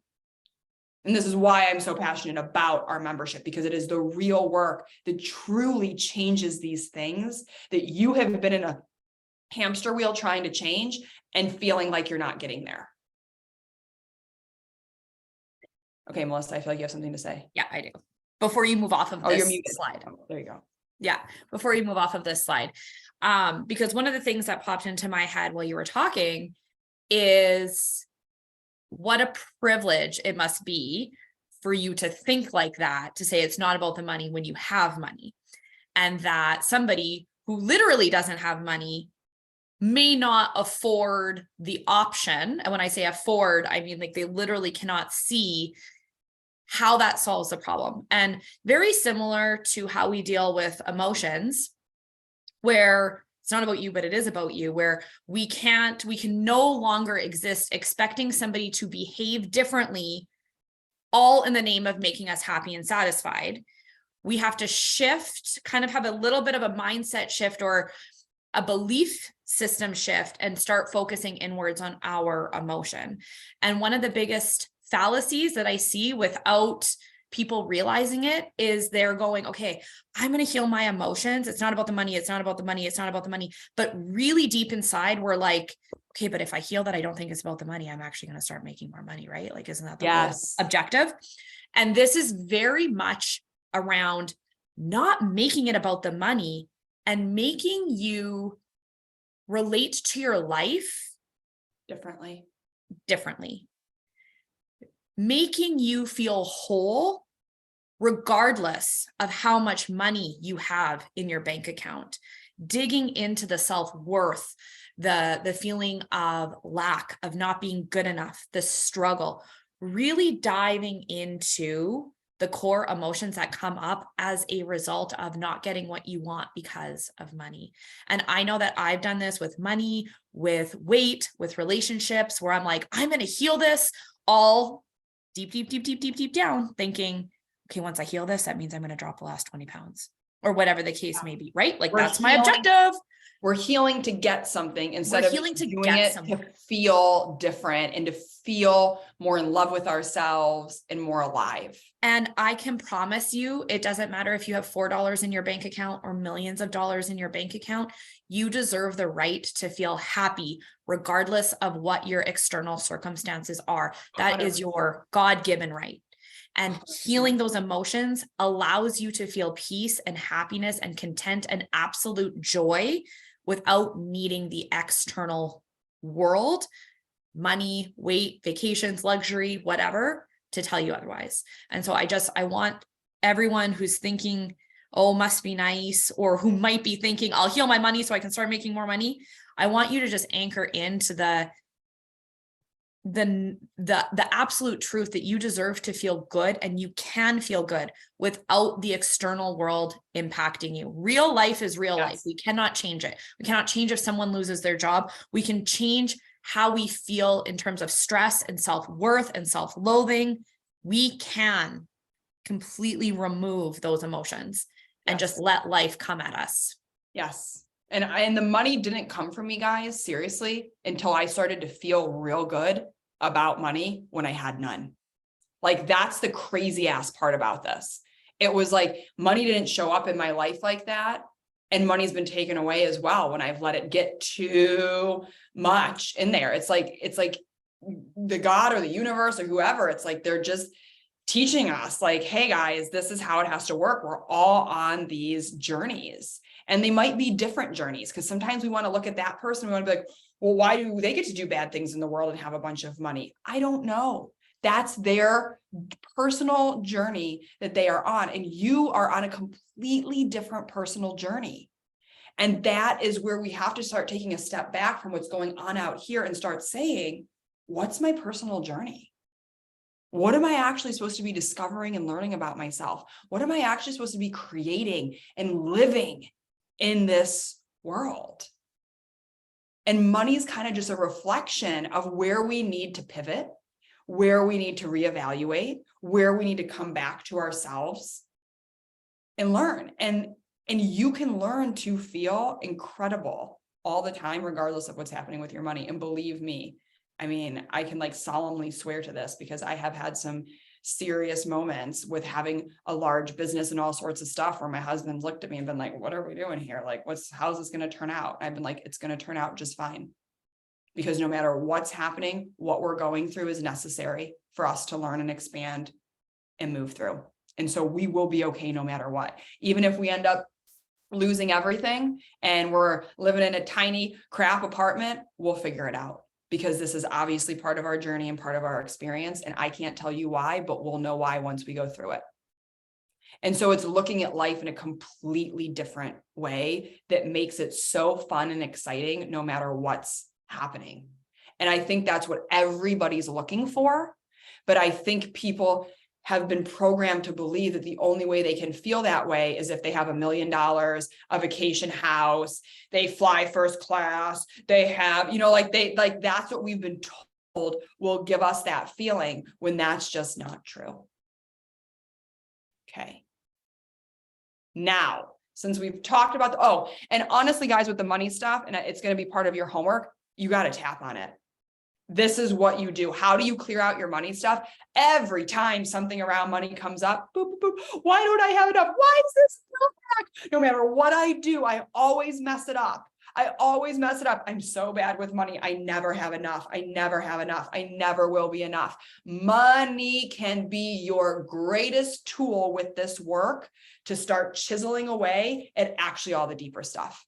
And this is why I'm so passionate about our membership, because it is the real work that truly changes these things that you have been in a hamster wheel trying to change and feeling like you're not getting there. Okay, Melissa, I feel like you have something to say. Yeah, I do. Before you move off of this slide. Oh, there you go. Yeah, before you move off of this slide. Because one of the things that popped into my head while you were talking is what a privilege it must be for you to think like that, to say it's not about the money when you have money. And that somebody who literally doesn't have money may not afford the option. And when I say afford, I mean like they literally cannot see how that solves the problem. And very similar to how we deal with emotions, where it's not about you, but it is about you, where we can no longer exist expecting somebody to behave differently, all in the name of making us happy and satisfied. We have to shift, kind of have a little bit of a mindset shift or a belief system shift and start focusing inwards on our emotion. And one of the biggest fallacies that I see without people realizing it is they're going, okay, I'm going to heal my emotions. It's not about the money. It's not about the money. It's not about the money. But really deep inside, we're like, okay, but if I heal that, I don't think it's about the money. I'm actually going to start making more money, right? Like, isn't that the whole objective? And this is very much around not making it about the money and making you relate to your life differently, making you feel whole, regardless of how much money you have in your bank account, digging into the self-worth the feeling of lack, of not being good enough, the struggle, really diving into the core emotions that come up as a result of not getting what you want because of money. And I know that I've done this with money, with weight, with relationships, where I'm like, I'm going to heal this all deep down, thinking, okay, once I heal this, that means I'm going to drop the last 20 pounds or whatever the case may be, right? Like that's my objective. We're healing to get something instead of doing it to feel different and to feel more in love with ourselves and more alive. And I can promise you, it doesn't matter if you have $4 in your bank account or millions of dollars in your bank account, you deserve the right to feel happy, regardless of what your external circumstances are. That is your God-given right. And healing those emotions allows you to feel peace and happiness and content and absolute joy without needing the external world, money, weight, vacations, luxury, whatever, to tell you otherwise. And so I want everyone who's thinking, oh, must be nice, or who might be thinking, I'll heal my money so I can start making more money. I want you to just anchor into the absolute truth that you deserve to feel good, and you can feel good without the external world impacting you. Real life is real life. We cannot change it. We cannot change if someone loses their job. We can change how we feel in terms of stress and self-worth and self-loathing. We can completely remove those emotions and just let life come at us. Yes. And the money didn't come from me, guys, seriously, until I started to feel real good about money when I had none. Like, that's the crazy ass part about this. It was like money didn't show up in my life like that. And money's been taken away as well when I've let it get too much in there. It's like the God or the universe or whoever, it's like they're just teaching us like, hey guys, this is how it has to work. We're all on these journeys. And they might be different journeys, because sometimes we want to look at that person. We want to be like, well, why do they get to do bad things in the world and have a bunch of money? I don't know. That's their personal journey that they are on. And you are on a completely different personal journey. And that is where we have to start taking a step back from what's going on out here and start saying, what's my personal journey? What am I actually supposed to be discovering and learning about myself? What am I actually supposed to be creating and living in this world? And money is kind of just a reflection of where we need to pivot, where we need to reevaluate, where we need to come back to ourselves and learn. And you can learn to feel incredible all the time, regardless of what's happening with your money. And believe me, I mean, I can like solemnly swear to this, because I have had some serious moments with having a large business and all sorts of stuff where my husband's looked at me and been like, what are we doing here? Like, how's this going to turn out? I've been like, it's going to turn out just fine, because no matter what's happening, what we're going through is necessary for us to learn and expand and move through. And so we will be okay no matter what. Even if we end up losing everything and we're living in a tiny crap apartment, we'll figure it out, because this is obviously part of our journey and part of our experience. And I can't tell you why, but we'll know why once we go through it. And so it's looking at life in a completely different way that makes it so fun and exciting no matter what's happening. And I think that's what everybody's looking for. But I think people have been programmed to believe that the only way they can feel that way is if they have $1 million, a vacation house, they fly first class, they have, that's what we've been told will give us that feeling, when that's just not true. Okay. Now, since we've talked about and honestly, guys, with the money stuff, and it's going to be part of your homework, you got to tap on it. This is what you do. How do you clear out your money stuff? Every time something around money comes up, boop, boop, boop. Why don't I have enough? Why is this back? No matter what I do, I always mess it up. I'm so bad with money. I never have enough. I never will be enough. Money can be your greatest tool with this work to start chiseling away at actually all the deeper stuff.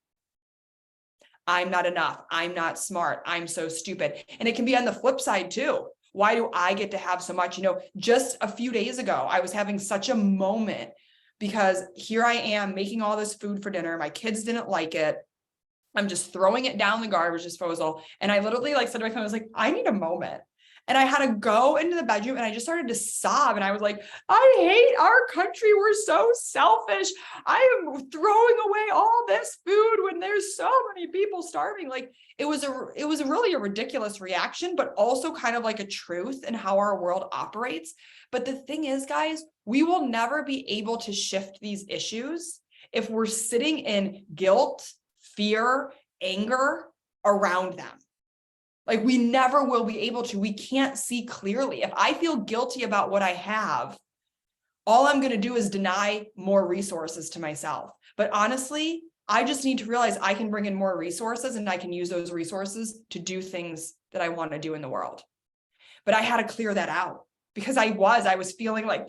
I'm not enough. I'm not smart. I'm so stupid. And it can be on the flip side too. Why do I get to have so much? Just a few days ago, I was having such a moment, because here I am making all this food for dinner. My kids didn't like it. I'm just throwing it down the garbage disposal. And I literally like said to my family, I was like, I need a moment. And I had to go into the bedroom and I just started to sob. And I was like, I hate our country. We're so selfish. I am throwing away all this food when there's so many people starving. Like it was really a ridiculous reaction, but also kind of like a truth in how our world operates. But the thing is, guys, we will never be able to shift these issues if we're sitting in guilt, fear, anger around them. Like we never will be able to. We can't see clearly. If I feel guilty about what I have, all I'm going to do is deny more resources to myself. But honestly, I just need to realize I can bring in more resources and I can use those resources to do things that I want to do in the world. But I had to clear that out because I was feeling like,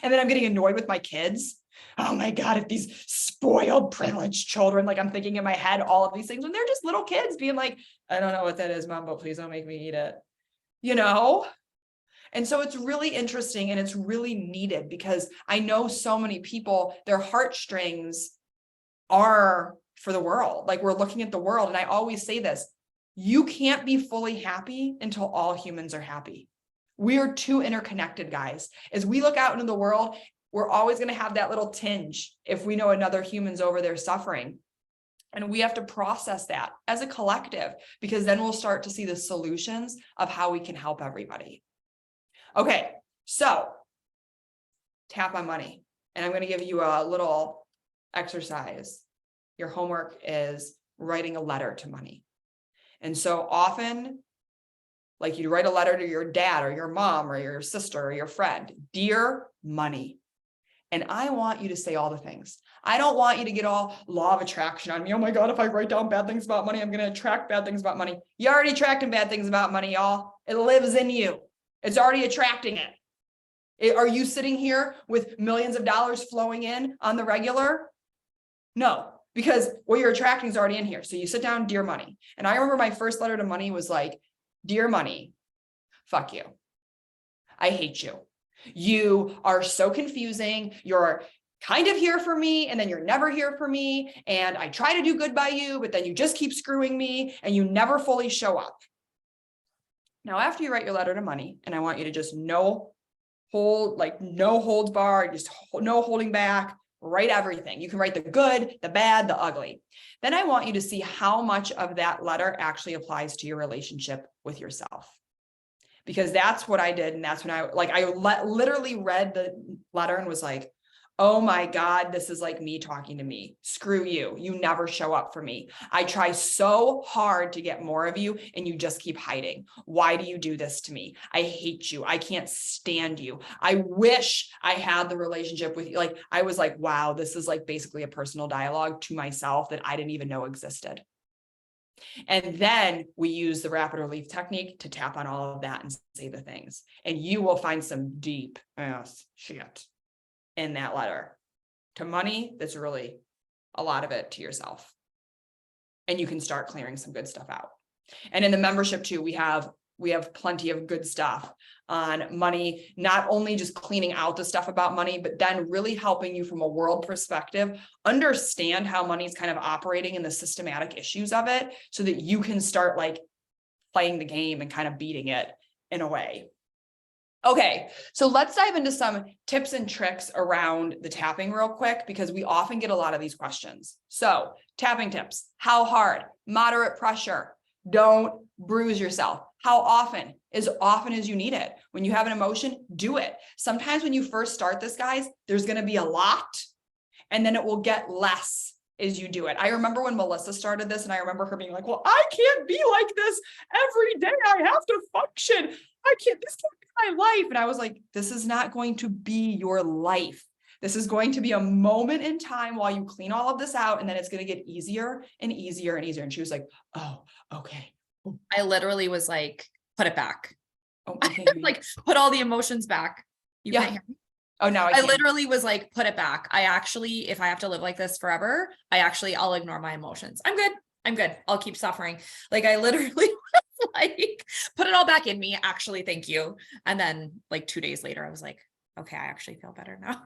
and then I'm getting annoyed with my kids. Oh my God, if these spoiled, privileged children, like I'm thinking in my head, all of these things when they're just little kids being like, I don't know what that is, Mom, but please don't make me eat it, you know? And so it's really interesting and it's really needed because I know so many people, their heartstrings are for the world. Like we're looking at the world. And I always say this, you can't be fully happy until all humans are happy. We are too interconnected, guys. As we look out into the world, we're always going to have that little tinge if we know another human's over there suffering. And we have to process that as a collective, because then we'll start to see the solutions of how we can help everybody. Okay, so tap on money. And I'm going to give you a little exercise. Your homework is writing a letter to money. And so often, like you write a letter to your dad or your mom or your sister or your friend, dear money. And I want you to say all the things. I don't want you to get all law of attraction on me. Oh my God, if I write down bad things about money, I'm going to attract bad things about money. You already attracting bad things about money, y'all. It lives in you. It's already attracting it. Are you sitting here with millions of dollars flowing in on the regular? No, because what you're attracting is already in here. So you sit down, dear money. And I remember my first letter to money was like, dear money, fuck you. I hate you. You are so confusing. You're kind of here for me and then you're never here for me. And I try to do good by you, but then you just keep screwing me and you never fully show up. Now, after you write your letter to money, and I want you to just no holds barred, just no holding back, write everything. You can write the good, the bad, the ugly. Then I want you to see how much of that letter actually applies to your relationship with yourself. Because that's what I did. And that's when I literally read the letter and was like, oh my God, this is like me talking to me. Screw you. You never show up for me. I try so hard to get more of you and you just keep hiding. Why do you do this to me? I hate you. I can't stand you. I wish I had the relationship with you. Like, I was like, wow, this is like basically a personal dialogue to myself that I didn't even know existed. And then we use the rapid relief technique to tap on all of that and say the things. And you will find some deep ass shit in that letter to money. That's really a lot of it to yourself. And you can start clearing some good stuff out. And in the membership too, we have plenty of good stuff on money, not only just cleaning out the stuff about money, but then really helping you from a world perspective, understand how money is kind of operating and the systematic issues of it so that you can start like playing the game and kind of beating it in a way. Okay, so let's dive into some tips and tricks around the tapping real quick, because we often get a lot of these questions. So tapping tips, how hard? Moderate pressure. Don't bruise yourself. How often? As often as you need it. When you have an emotion, do it. Sometimes when you first start this, guys, there's going to be a lot and then it will get less as you do it. I remember when Melissa started this and I remember her being like, well, I can't be like this every day. I have to function. This can't be my life. And I was like, this is not going to be your life. This is going to be a moment in time while you clean all of this out. And then it's going to get easier and easier and easier. And she was like, oh, okay. I literally was like, put it back. Oh, okay. Like, put all the emotions back. You can't hear me? Oh, no, I literally was like, put it back. I actually, if I have to live like this forever, I'll ignore my emotions. I'm good. I'll keep suffering. Like I literally was like, put it all back in me. Actually, thank you. And then like 2 days later, I was like, okay, I actually feel better now.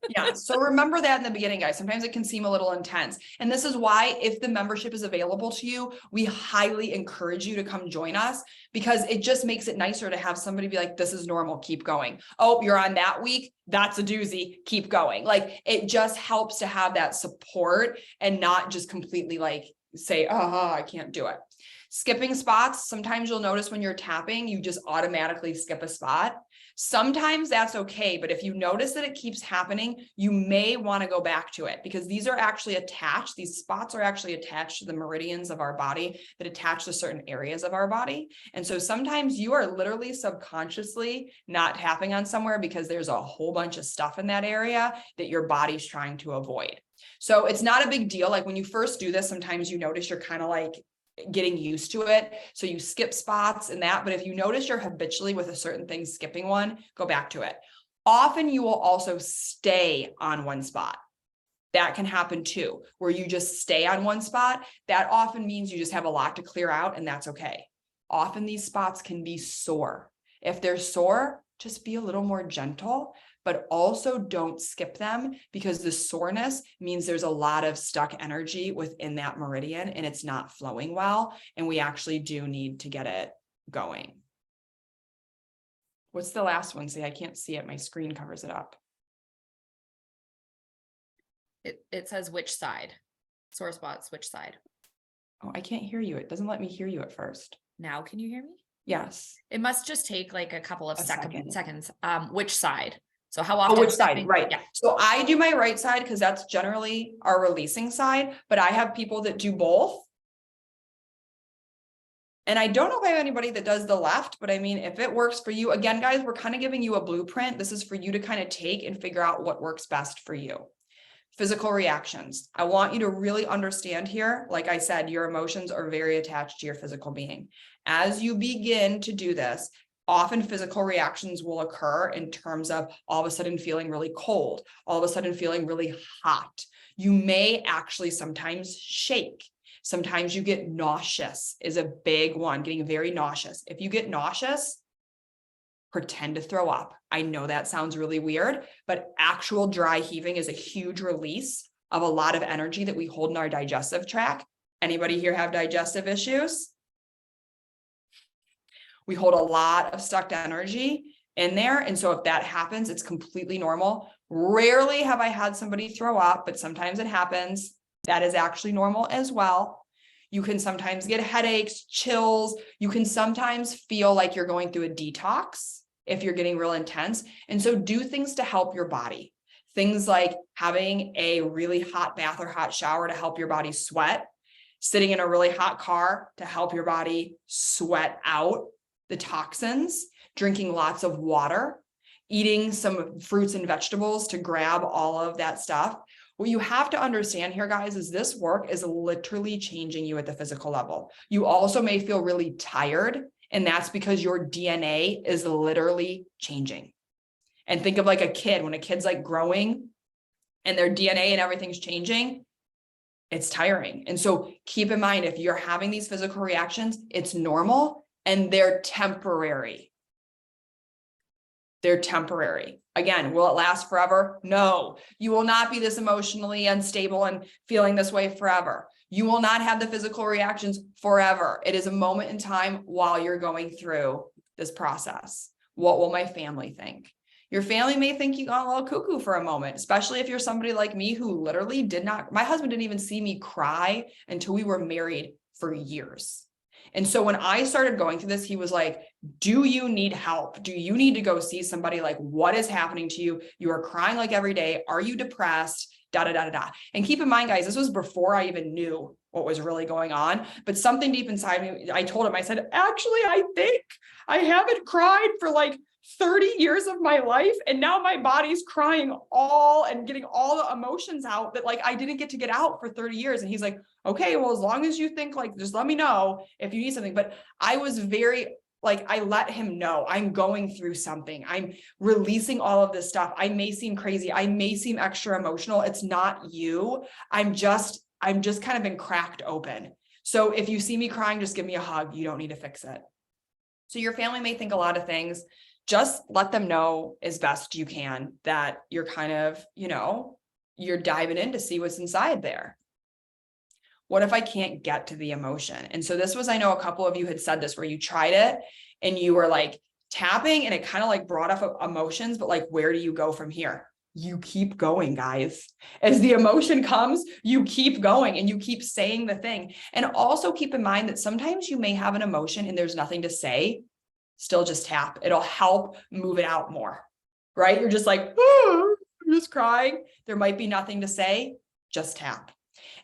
Yeah. So remember that in the beginning, guys. Sometimes it can seem a little intense. And this is why, if the membership is available to you, we highly encourage you to come join us, because it just makes it nicer to have somebody be like, this is normal, keep going. Oh, you're on that week. That's a doozy. Keep going. Like, it just helps to have that support and not just completely like say, oh, I can't do it. Skipping spots. Sometimes you'll notice when you're tapping, you just automatically skip a spot. Sometimes that's okay, but if you notice that it keeps happening, you may want to go back to it, because these are actually attached. These spots are actually attached to the meridians of our body that attach to certain areas of our body. And so sometimes you are literally subconsciously not tapping on somewhere because there's a whole bunch of stuff in that area that your body's trying to avoid. So it's not a big deal. Like when you first do this, sometimes you notice you're kind of like getting used to it. So you skip spots and that, but if you notice you're habitually with a certain thing skipping one, go back to it. Often you will also stay on one spot. That can happen too, where you just stay on one spot. That often means you just have a lot to clear out, and that's okay. Often these spots can be sore. If they're sore, just be a little more gentle, but also don't skip them, because the soreness means there's a lot of stuck energy within that meridian and it's not flowing well. And we actually do need to get it going. What's the last one? See, I can't see it. My screen covers it up. It says which side, sore spots, which side. Oh, I can't hear you. It doesn't let me hear you at first. Now, can you hear me? Yes. It must just take like a couple of second. seconds. Which side? So how often? Oh, which side? Right. Yeah. So I do my right side because that's generally our releasing side, but I have people that do both. And I don't know if I have anybody that does the left, but I mean, if it works for you, again, guys, we're kind of giving you a blueprint. This is for you to kind of take and figure out what works best for you. Physical reactions. I want you to really understand here, like I said, your emotions are very attached to your physical being. As you begin to do this, often physical reactions will occur in terms of all of a sudden feeling really cold, all of a sudden feeling really hot. You may actually sometimes shake. Sometimes you get nauseous is a big one, getting very nauseous. If you get nauseous, pretend to throw up. I know that sounds really weird, but actual dry heaving is a huge release of a lot of energy that we hold in our digestive tract. Anybody here have digestive issues? We hold a lot of stuck energy in there. And so if that happens, it's completely normal. Rarely have I had somebody throw up, but sometimes it happens. That is actually normal as well. You can sometimes get headaches, chills. You can sometimes feel like you're going through a detox if you're getting real intense. And so do things to help your body. Things like having a really hot bath or hot shower to help your body sweat, sitting in a really hot car to help your body sweat out the toxins, drinking lots of water, eating some fruits and vegetables to grab all of that stuff. What you have to understand here, guys, is this work is literally changing you at the physical level. You also may feel really tired, and that's because your DNA is literally changing. And think of like a kid, when a kid's like growing and their DNA and everything's changing, it's tiring. And so keep in mind, if you're having these physical reactions, it's normal and they're temporary. They're temporary. Again, will it last forever? No, you will not be this emotionally unstable and feeling this way forever. You will not have the physical reactions forever. It is a moment in time while you're going through this process. What will my family think? Your family may think you got a little cuckoo for a moment, especially if you're somebody like me who literally did not, my husband didn't even see me cry until we were married for years. And so when I started going through this, he was like, do you need help? Do you need to go see somebody? Like, what is happening to you? You are crying like every day. Are you depressed? Da, da, da, da, da. And keep in mind, guys, this was before I even knew what was really going on, but something deep inside me, I told him, I said, actually, I think I haven't cried for like 30 years of my life. And now my body's crying all and getting all the emotions out that like I didn't get to get out for 30 years. And he's like, okay, well, as long as you think like, just let me know if you need something. But I was very like, I let him know I'm going through something. I'm releasing all of this stuff. I may seem crazy. I may seem extra emotional. It's not you. I'm just kind of been cracked open. So if you see me crying, just give me a hug. You don't need to fix it. So your family may think a lot of things. just let them know as best you can that you're kind of, you're diving in to see what's inside there. What if I can't get to the emotion? And so this was, I know a couple of you had said this, where you tried it and you were like tapping and it kind of like brought up emotions, but like, where do you go from here? You keep going, guys. As the emotion comes, you keep going and you keep saying the thing. And also keep in mind that sometimes you may have an emotion and there's nothing to say. Still just tap. It'll help move it out more, right? You're just like, oh, I'm just crying. There might be nothing to say, just tap.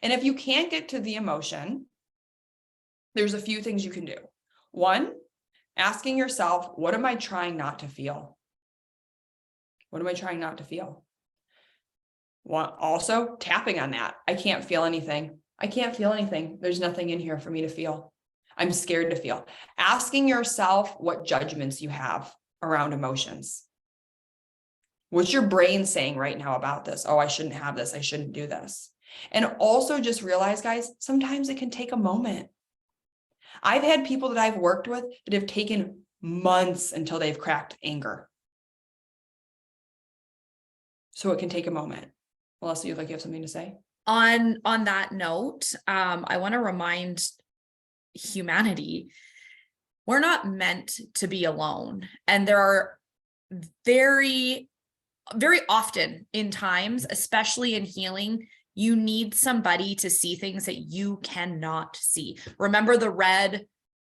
And if you can't get to the emotion, there's a few things you can do. One, asking yourself, what am I trying not to feel? What am I trying not to feel? Well, also tapping on that. I can't feel anything. I can't feel anything. There's nothing in here for me to feel. I'm scared to feel. Asking yourself what judgments you have around emotions. What's your brain saying right now about this? Oh, I shouldn't have this. I shouldn't do this. And also just realize, guys, sometimes it can take a moment. I've had people that I've worked with that have taken months until they've cracked anger. So it can take a moment. Melissa, you have something to say? On that note, I want to remind humanity, we're not meant to be alone. And there are very, very often in times, especially in healing, you need somebody to see things that you cannot see. Remember the red,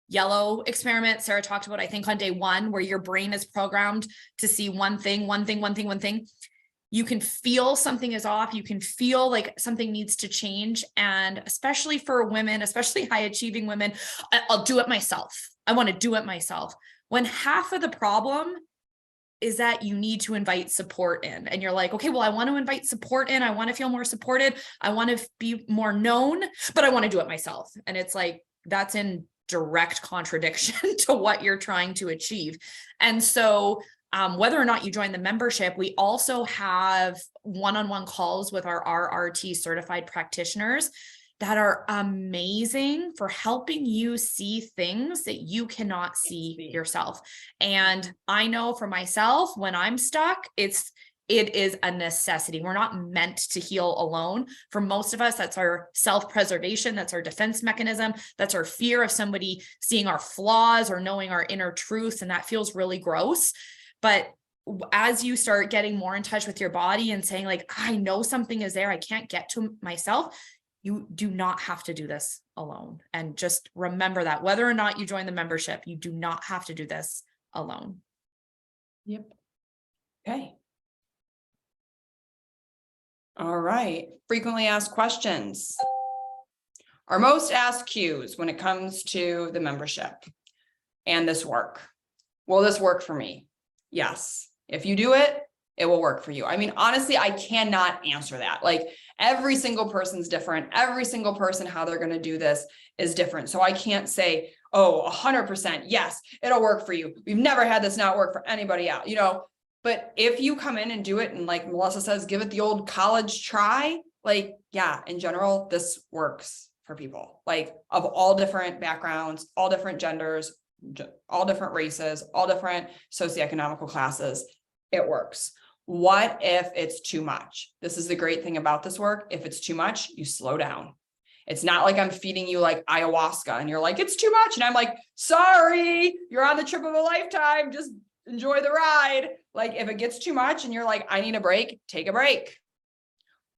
yellow experiment Sarah talked about, I think on day 1, where your brain is programmed to see one thing. You can feel something is off. You can feel like something needs to change. And especially for women, especially high achieving women, I'll do it myself. I want to do it myself. When half of the problem is that you need to invite support in, and you're like, okay, well, I want to invite support in. I want to feel more supported. I want to be more known, but I want to do it myself. And it's like, that's in direct contradiction to what you're trying to achieve. And so whether or not you join the membership, we also have one-on-one calls with our RRT certified practitioners that are amazing for helping you see things that you cannot see yourself. And I know for myself, when I'm stuck, it is a necessity. We're not meant to heal alone. For most of us, that's our self-preservation. That's our defense mechanism. That's our fear of somebody seeing our flaws or knowing our inner truths. And that feels really gross. But as you start getting more in touch with your body and saying like, I know something is there, I can't get to myself, you do not have to do this alone. And just remember that whether or not you join the membership, you do not have to do this alone. Yep. Okay. All right. Frequently asked questions. Our most asked cues when it comes to the membership and this work. Will this work for me? Yes. If you do it, it will work for you. I mean, honestly, I cannot answer that. Like every single person's different. Every single person, how they're going to do this is different. So I can't say, oh, 100%, yes, it'll work for you. We've never had this not work for anybody else, but if you come in and do it, and like Melissa says, give it the old college try, like, yeah, in general, this works for people, like of all different backgrounds, all different genders, all different races, all different socioeconomical classes. It works. What if it's too much? This is the great thing about this work. If it's too much, you slow down. It's not like I'm feeding you like ayahuasca and you're like, it's too much. And I'm like, sorry, you're on the trip of a lifetime. Just enjoy the ride. Like if it gets too much and you're like, I need a break, take a break.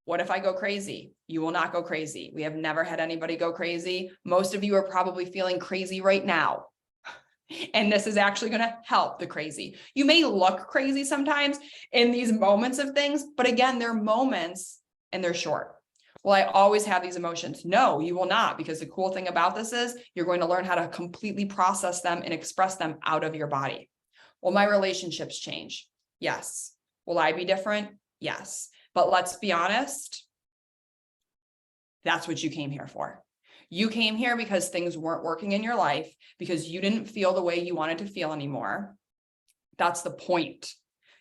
What if I go crazy? You will not go crazy. We have never had anybody go crazy. Most of you are probably feeling crazy right now. And this is actually going to help the crazy. You may look crazy sometimes in these moments of things, but again, they're moments and they're short. Well, I always have these emotions. No, you will not, because the cool thing about this is you're going to learn how to completely process them and express them out of your body. Will my relationships change? Yes. Will I be different? Yes. But let's be honest. That's what you came here for. You came here because things weren't working in your life, because you didn't feel the way you wanted to feel anymore. That's the point.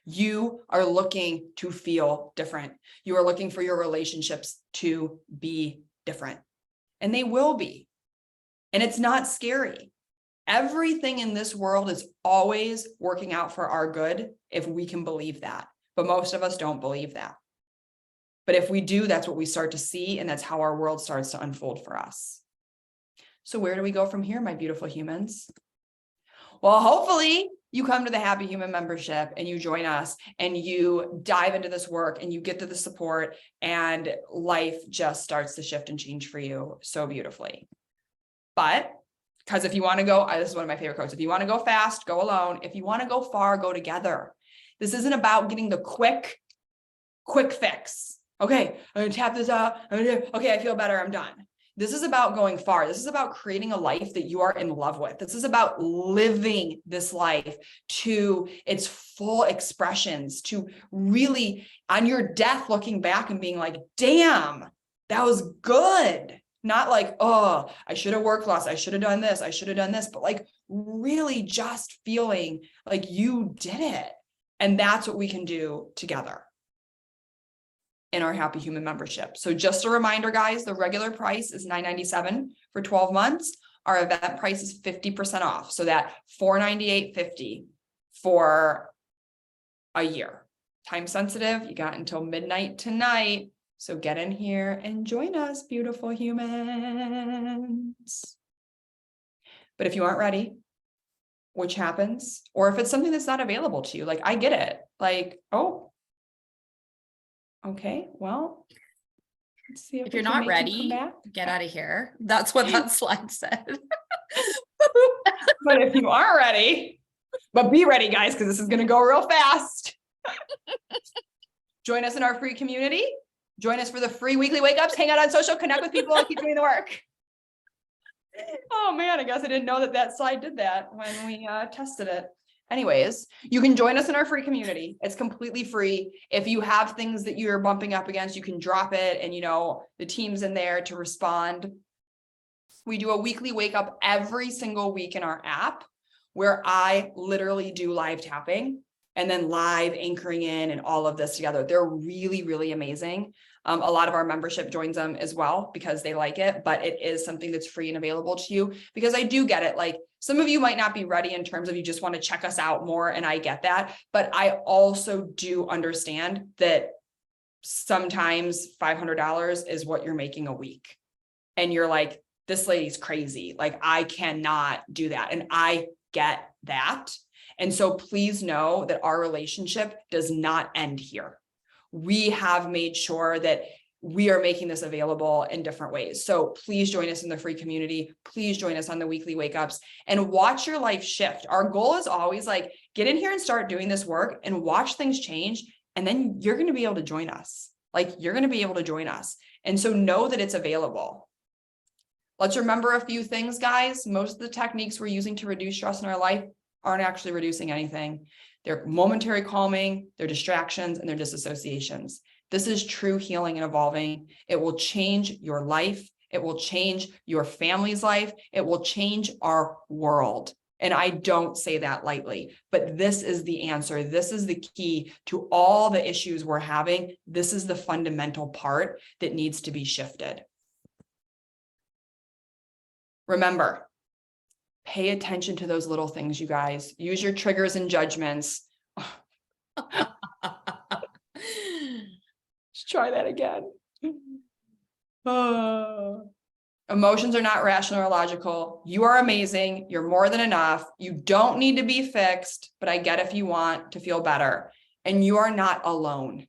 You are looking to feel different. You are looking for your relationships to be different, and they will be. And it's not scary. Everything in this world is always working out for our good if we can believe that. But most of us don't believe that. But if we do, that's what we start to see, and that's how our world starts to unfold for us. So where do we go from here, my beautiful humans? Well, hopefully you come to the Happy Human membership and you join us and you dive into this work and you get to the support, and life just starts to shift and change for you so beautifully. But because if you want to go, this is one of my favorite quotes. If you want to go fast, go alone. If you want to go far, go together. This isn't about getting the quick fix. Okay, I'm going to tap this out. Okay, I feel better. I'm done. This is about going far. This is about creating a life that you are in love with. This is about living this life to its full expressions, to really on your death, looking back and being like, damn, that was good. Not like, oh, I should have worked less. I should have done this. I should have done this. But like really just feeling like you did it. And that's what we can do together in our Happy Human membership. So just a reminder, guys, the regular price is $997 for 12 months. Our event price is 50% off. So that $498.50 for a year. Time sensitive, you got until midnight tonight. So get in here and join us, beautiful humans. But if you aren't ready, which happens, or if it's something that's not available to you, like I get it, like, oh, okay, well, let's see if you're not ready, get out of here. That's what that slide said. But if you are ready, but be ready, guys, because this is going to go real fast. Join us in our free community. Join us for the free weekly wake ups. Hang out on social, connect with people, and keep doing the work. Oh man, I guess I didn't know that slide did that when we tested it. Anyways, you can join us in our free community. It's completely free. If you have things that you're bumping up against, you can drop it, and the team's in there to respond. We do a weekly wake up every single week in our app where I literally do live tapping and then live anchoring in and all of this together. They're really, really amazing. A lot of our membership joins them as well because they like it, but it is something that's free and available to you, because I do get it. Like some of you might not be ready in terms of you just want to check us out more, and I get that, but I also do understand that sometimes $500 is what you're making a week. And you're like, this lady's crazy. Like I cannot do that. And I get that. And so please know that our relationship does not end here. We have made sure that we are making this available in different ways. So please join us in the free community. Please join us on the weekly wake ups and watch your life shift. Our goal is always like, get in here and start doing this work and watch things change. And then you're going to be able to join us. Like you're going to be able to join us. And so know that it's available. Let's remember a few things, guys. Most of the techniques we're using to reduce stress in our life aren't actually reducing anything. They're momentary calming, they're distractions, and they're disassociations. This is true healing and evolving. It will change your life. It will change your family's life. It will change our world. And I don't say that lightly, but this is the answer. This is the key to all the issues we're having. This is the fundamental part that needs to be shifted. Remember, pay attention to those little things, you guys. Use your triggers and judgments. Let's try that again. Emotions are not rational or logical. You are amazing. You're more than enough. You don't need to be fixed, but I get if you want to feel better. And you are not alone.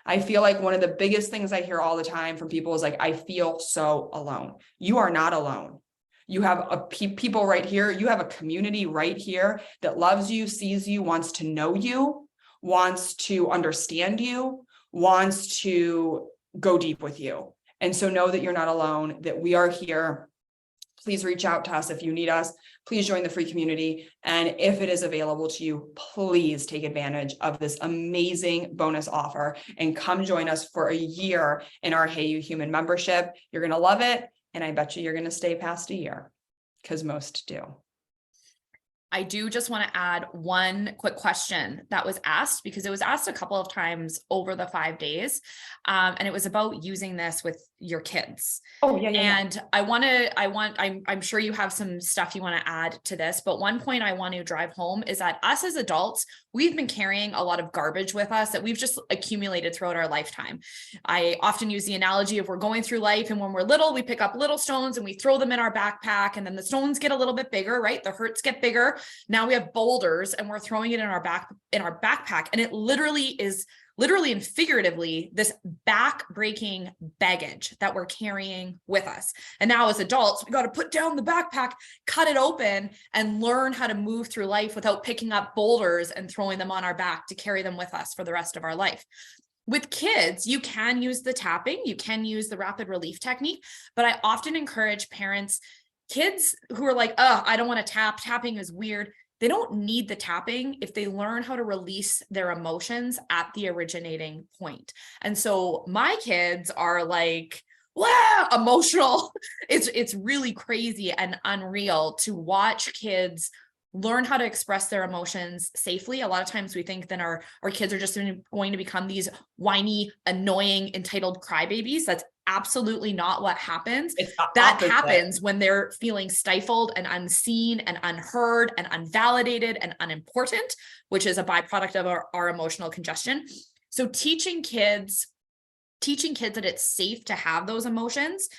I feel like one of the biggest things I hear all the time from people is like, I feel so alone. You are not alone. You have people right here. You have a community right here that loves you, sees you, wants to know you, wants to understand you, wants to go deep with you. And so know that you're not alone, that we are here. Please reach out to us if you need us. Please join the free community. And if it is available to you, please take advantage of this amazing bonus offer and come join us for a year in our Hey You Human membership. You're going to love it. And I bet you're going to stay past a year, because most do. I do just want to add one quick question that was asked, because it was asked a couple of times over the 5 days. And it was about using this with your kids. Oh, yeah, yeah, yeah. And I'm sure you have some stuff you want to add to this, but one point I want to drive home is that us as adults, we've been carrying a lot of garbage with us that we've just accumulated throughout our lifetime. I often use the analogy of we're going through life, and when we're little, we pick up little stones and we throw them in our backpack, and then the stones get a little bit bigger, right? The hurts get bigger. Now we have boulders and we're throwing it in our backpack. And it literally and figuratively this back-breaking baggage that we're carrying with us. And now as adults, we got to put down the backpack, cut it open, and learn how to move through life without picking up boulders and throwing them on our back to carry them with us for the rest of our life. With kids, you can use the tapping, you can use the rapid relief technique, but I often encourage parents, kids who are like, oh, I don't want to tap, tapping is weird. They don't need the tapping if they learn how to release their emotions at the originating point. And so my kids are like, wow, emotional. It's really crazy and unreal to watch kids learn how to express their emotions safely. A lot of times we think that our kids are just going to become these whiny, annoying, entitled crybabies. That's absolutely not what happens. That happens when they're feeling stifled and unseen and unheard and unvalidated and unimportant, which is a byproduct of our emotional congestion. So teaching kids that it's safe to have those emotions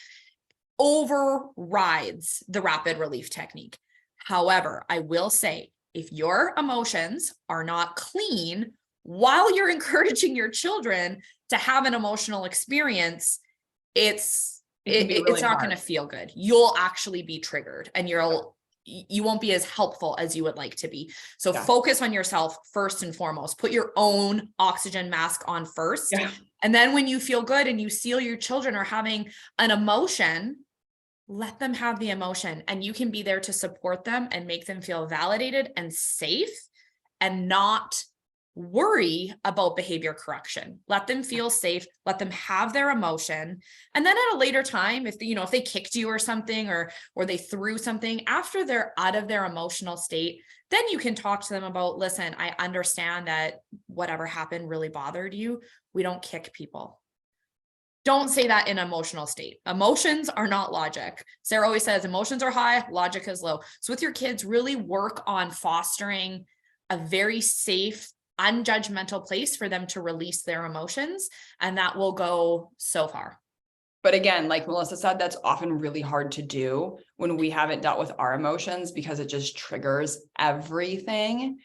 overrides the rapid relief technique. However, I will say, if your emotions are not clean while you're encouraging your children to have an emotional experience, it's not going to feel good. You'll actually be triggered, and you won't be as helpful as you would like to be. So focus on yourself first and foremost. Put your own oxygen mask on first. Yeah. And then when you feel good and you see your children are having an emotion, let them have the emotion, and you can be there to support them and make them feel validated and safe and not worry about behavior correction. Let them feel safe, let them have their emotion. And then at a later time, if they kicked you or something, or they threw something, after they're out of their emotional state, then you can talk to them about, listen, I understand that whatever happened really bothered you. We don't kick people. Don't say that in an emotional state. Emotions are not logic. Sarah always says emotions are high, logic is low. So with your kids, really work on fostering a very safe, unjudgmental place for them to release their emotions. And that will go so far. But again, like Melissa said, that's often really hard to do when we haven't dealt with our emotions, because it just triggers everything.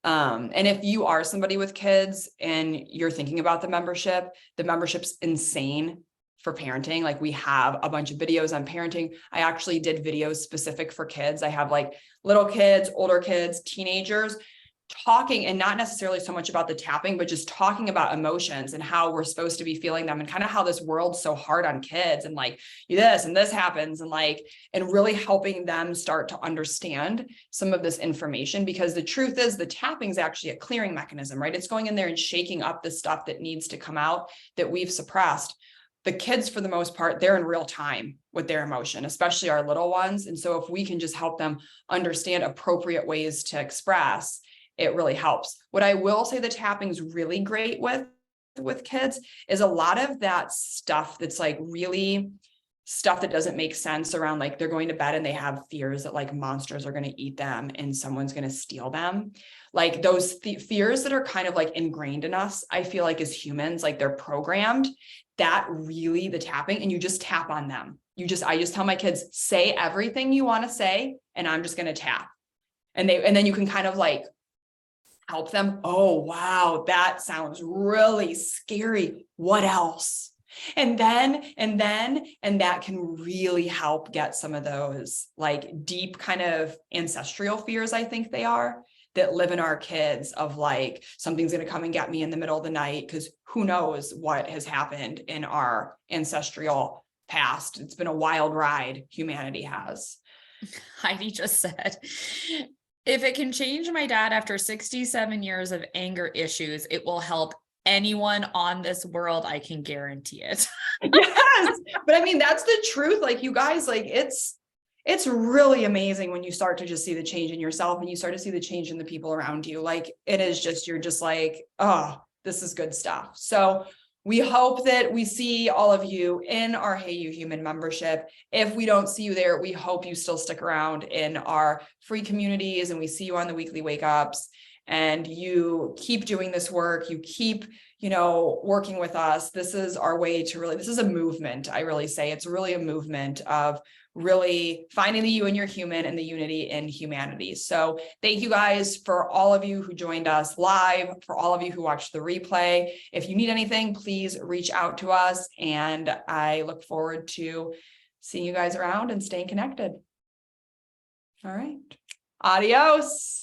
And if you are somebody with kids and you're thinking about the membership's insane for parenting. Like, we have a bunch of videos on parenting. I actually did videos specific for kids. I have like little kids, older kids, teenagers, talking, and not necessarily so much about the tapping, but just talking about emotions and how we're supposed to be feeling them, and kind of how this world's so hard on kids, and like this and this happens, and really helping them start to understand some of this information. Because the truth is, the tapping is actually a clearing mechanism, right? It's going in there and shaking up the stuff that needs to come out that we've suppressed. The kids, for the most part, they're in real time with their emotion, especially our little ones. And so if we can just help them understand appropriate ways to express, it really helps. What I will say the tapping is really great with kids is a lot of that stuff that's like really stuff that doesn't make sense around, like, they're going to bed and they have fears that like monsters are going to eat them and someone's going to steal them. Like those fears that are kind of like ingrained in us, I feel like as humans, like they're programmed, that really the tapping, and you just tap on them. I just tell my kids, say everything you want to say, and I'm just going to tap. And then you can kind of like help them. Oh, wow, that sounds really scary. What else? And that can really help get some of those like deep kind of ancestral fears, I think they are, that live in our kids, of like, something's going to come and get me in the middle of the night, because who knows what has happened in our ancestral past. It's been a wild ride, humanity has. Heidi just said, if it can change my dad after 67 years of anger issues, it will help anyone on this world. I can guarantee it. Yes. But I mean, that's the truth. Like, you guys, like, it's really amazing when you start to just see the change in yourself and you start to see the change in the people around you. Like it is just, you're just like, oh, this is good stuff. So we hope that we see all of you in our Hey You Human membership. If we don't see you there, we hope you still stick around in our free communities and we see you on the weekly wake ups and you keep doing this work. You keep, working with us. This is our way to really, this is a movement. I really say it's really a movement of really finding the you in your human and the unity in humanity. So thank you guys for all of you who joined us live, for all of you who watched the replay. If you need anything, please reach out to us. And I look forward to seeing you guys around and staying connected. All right. Adios.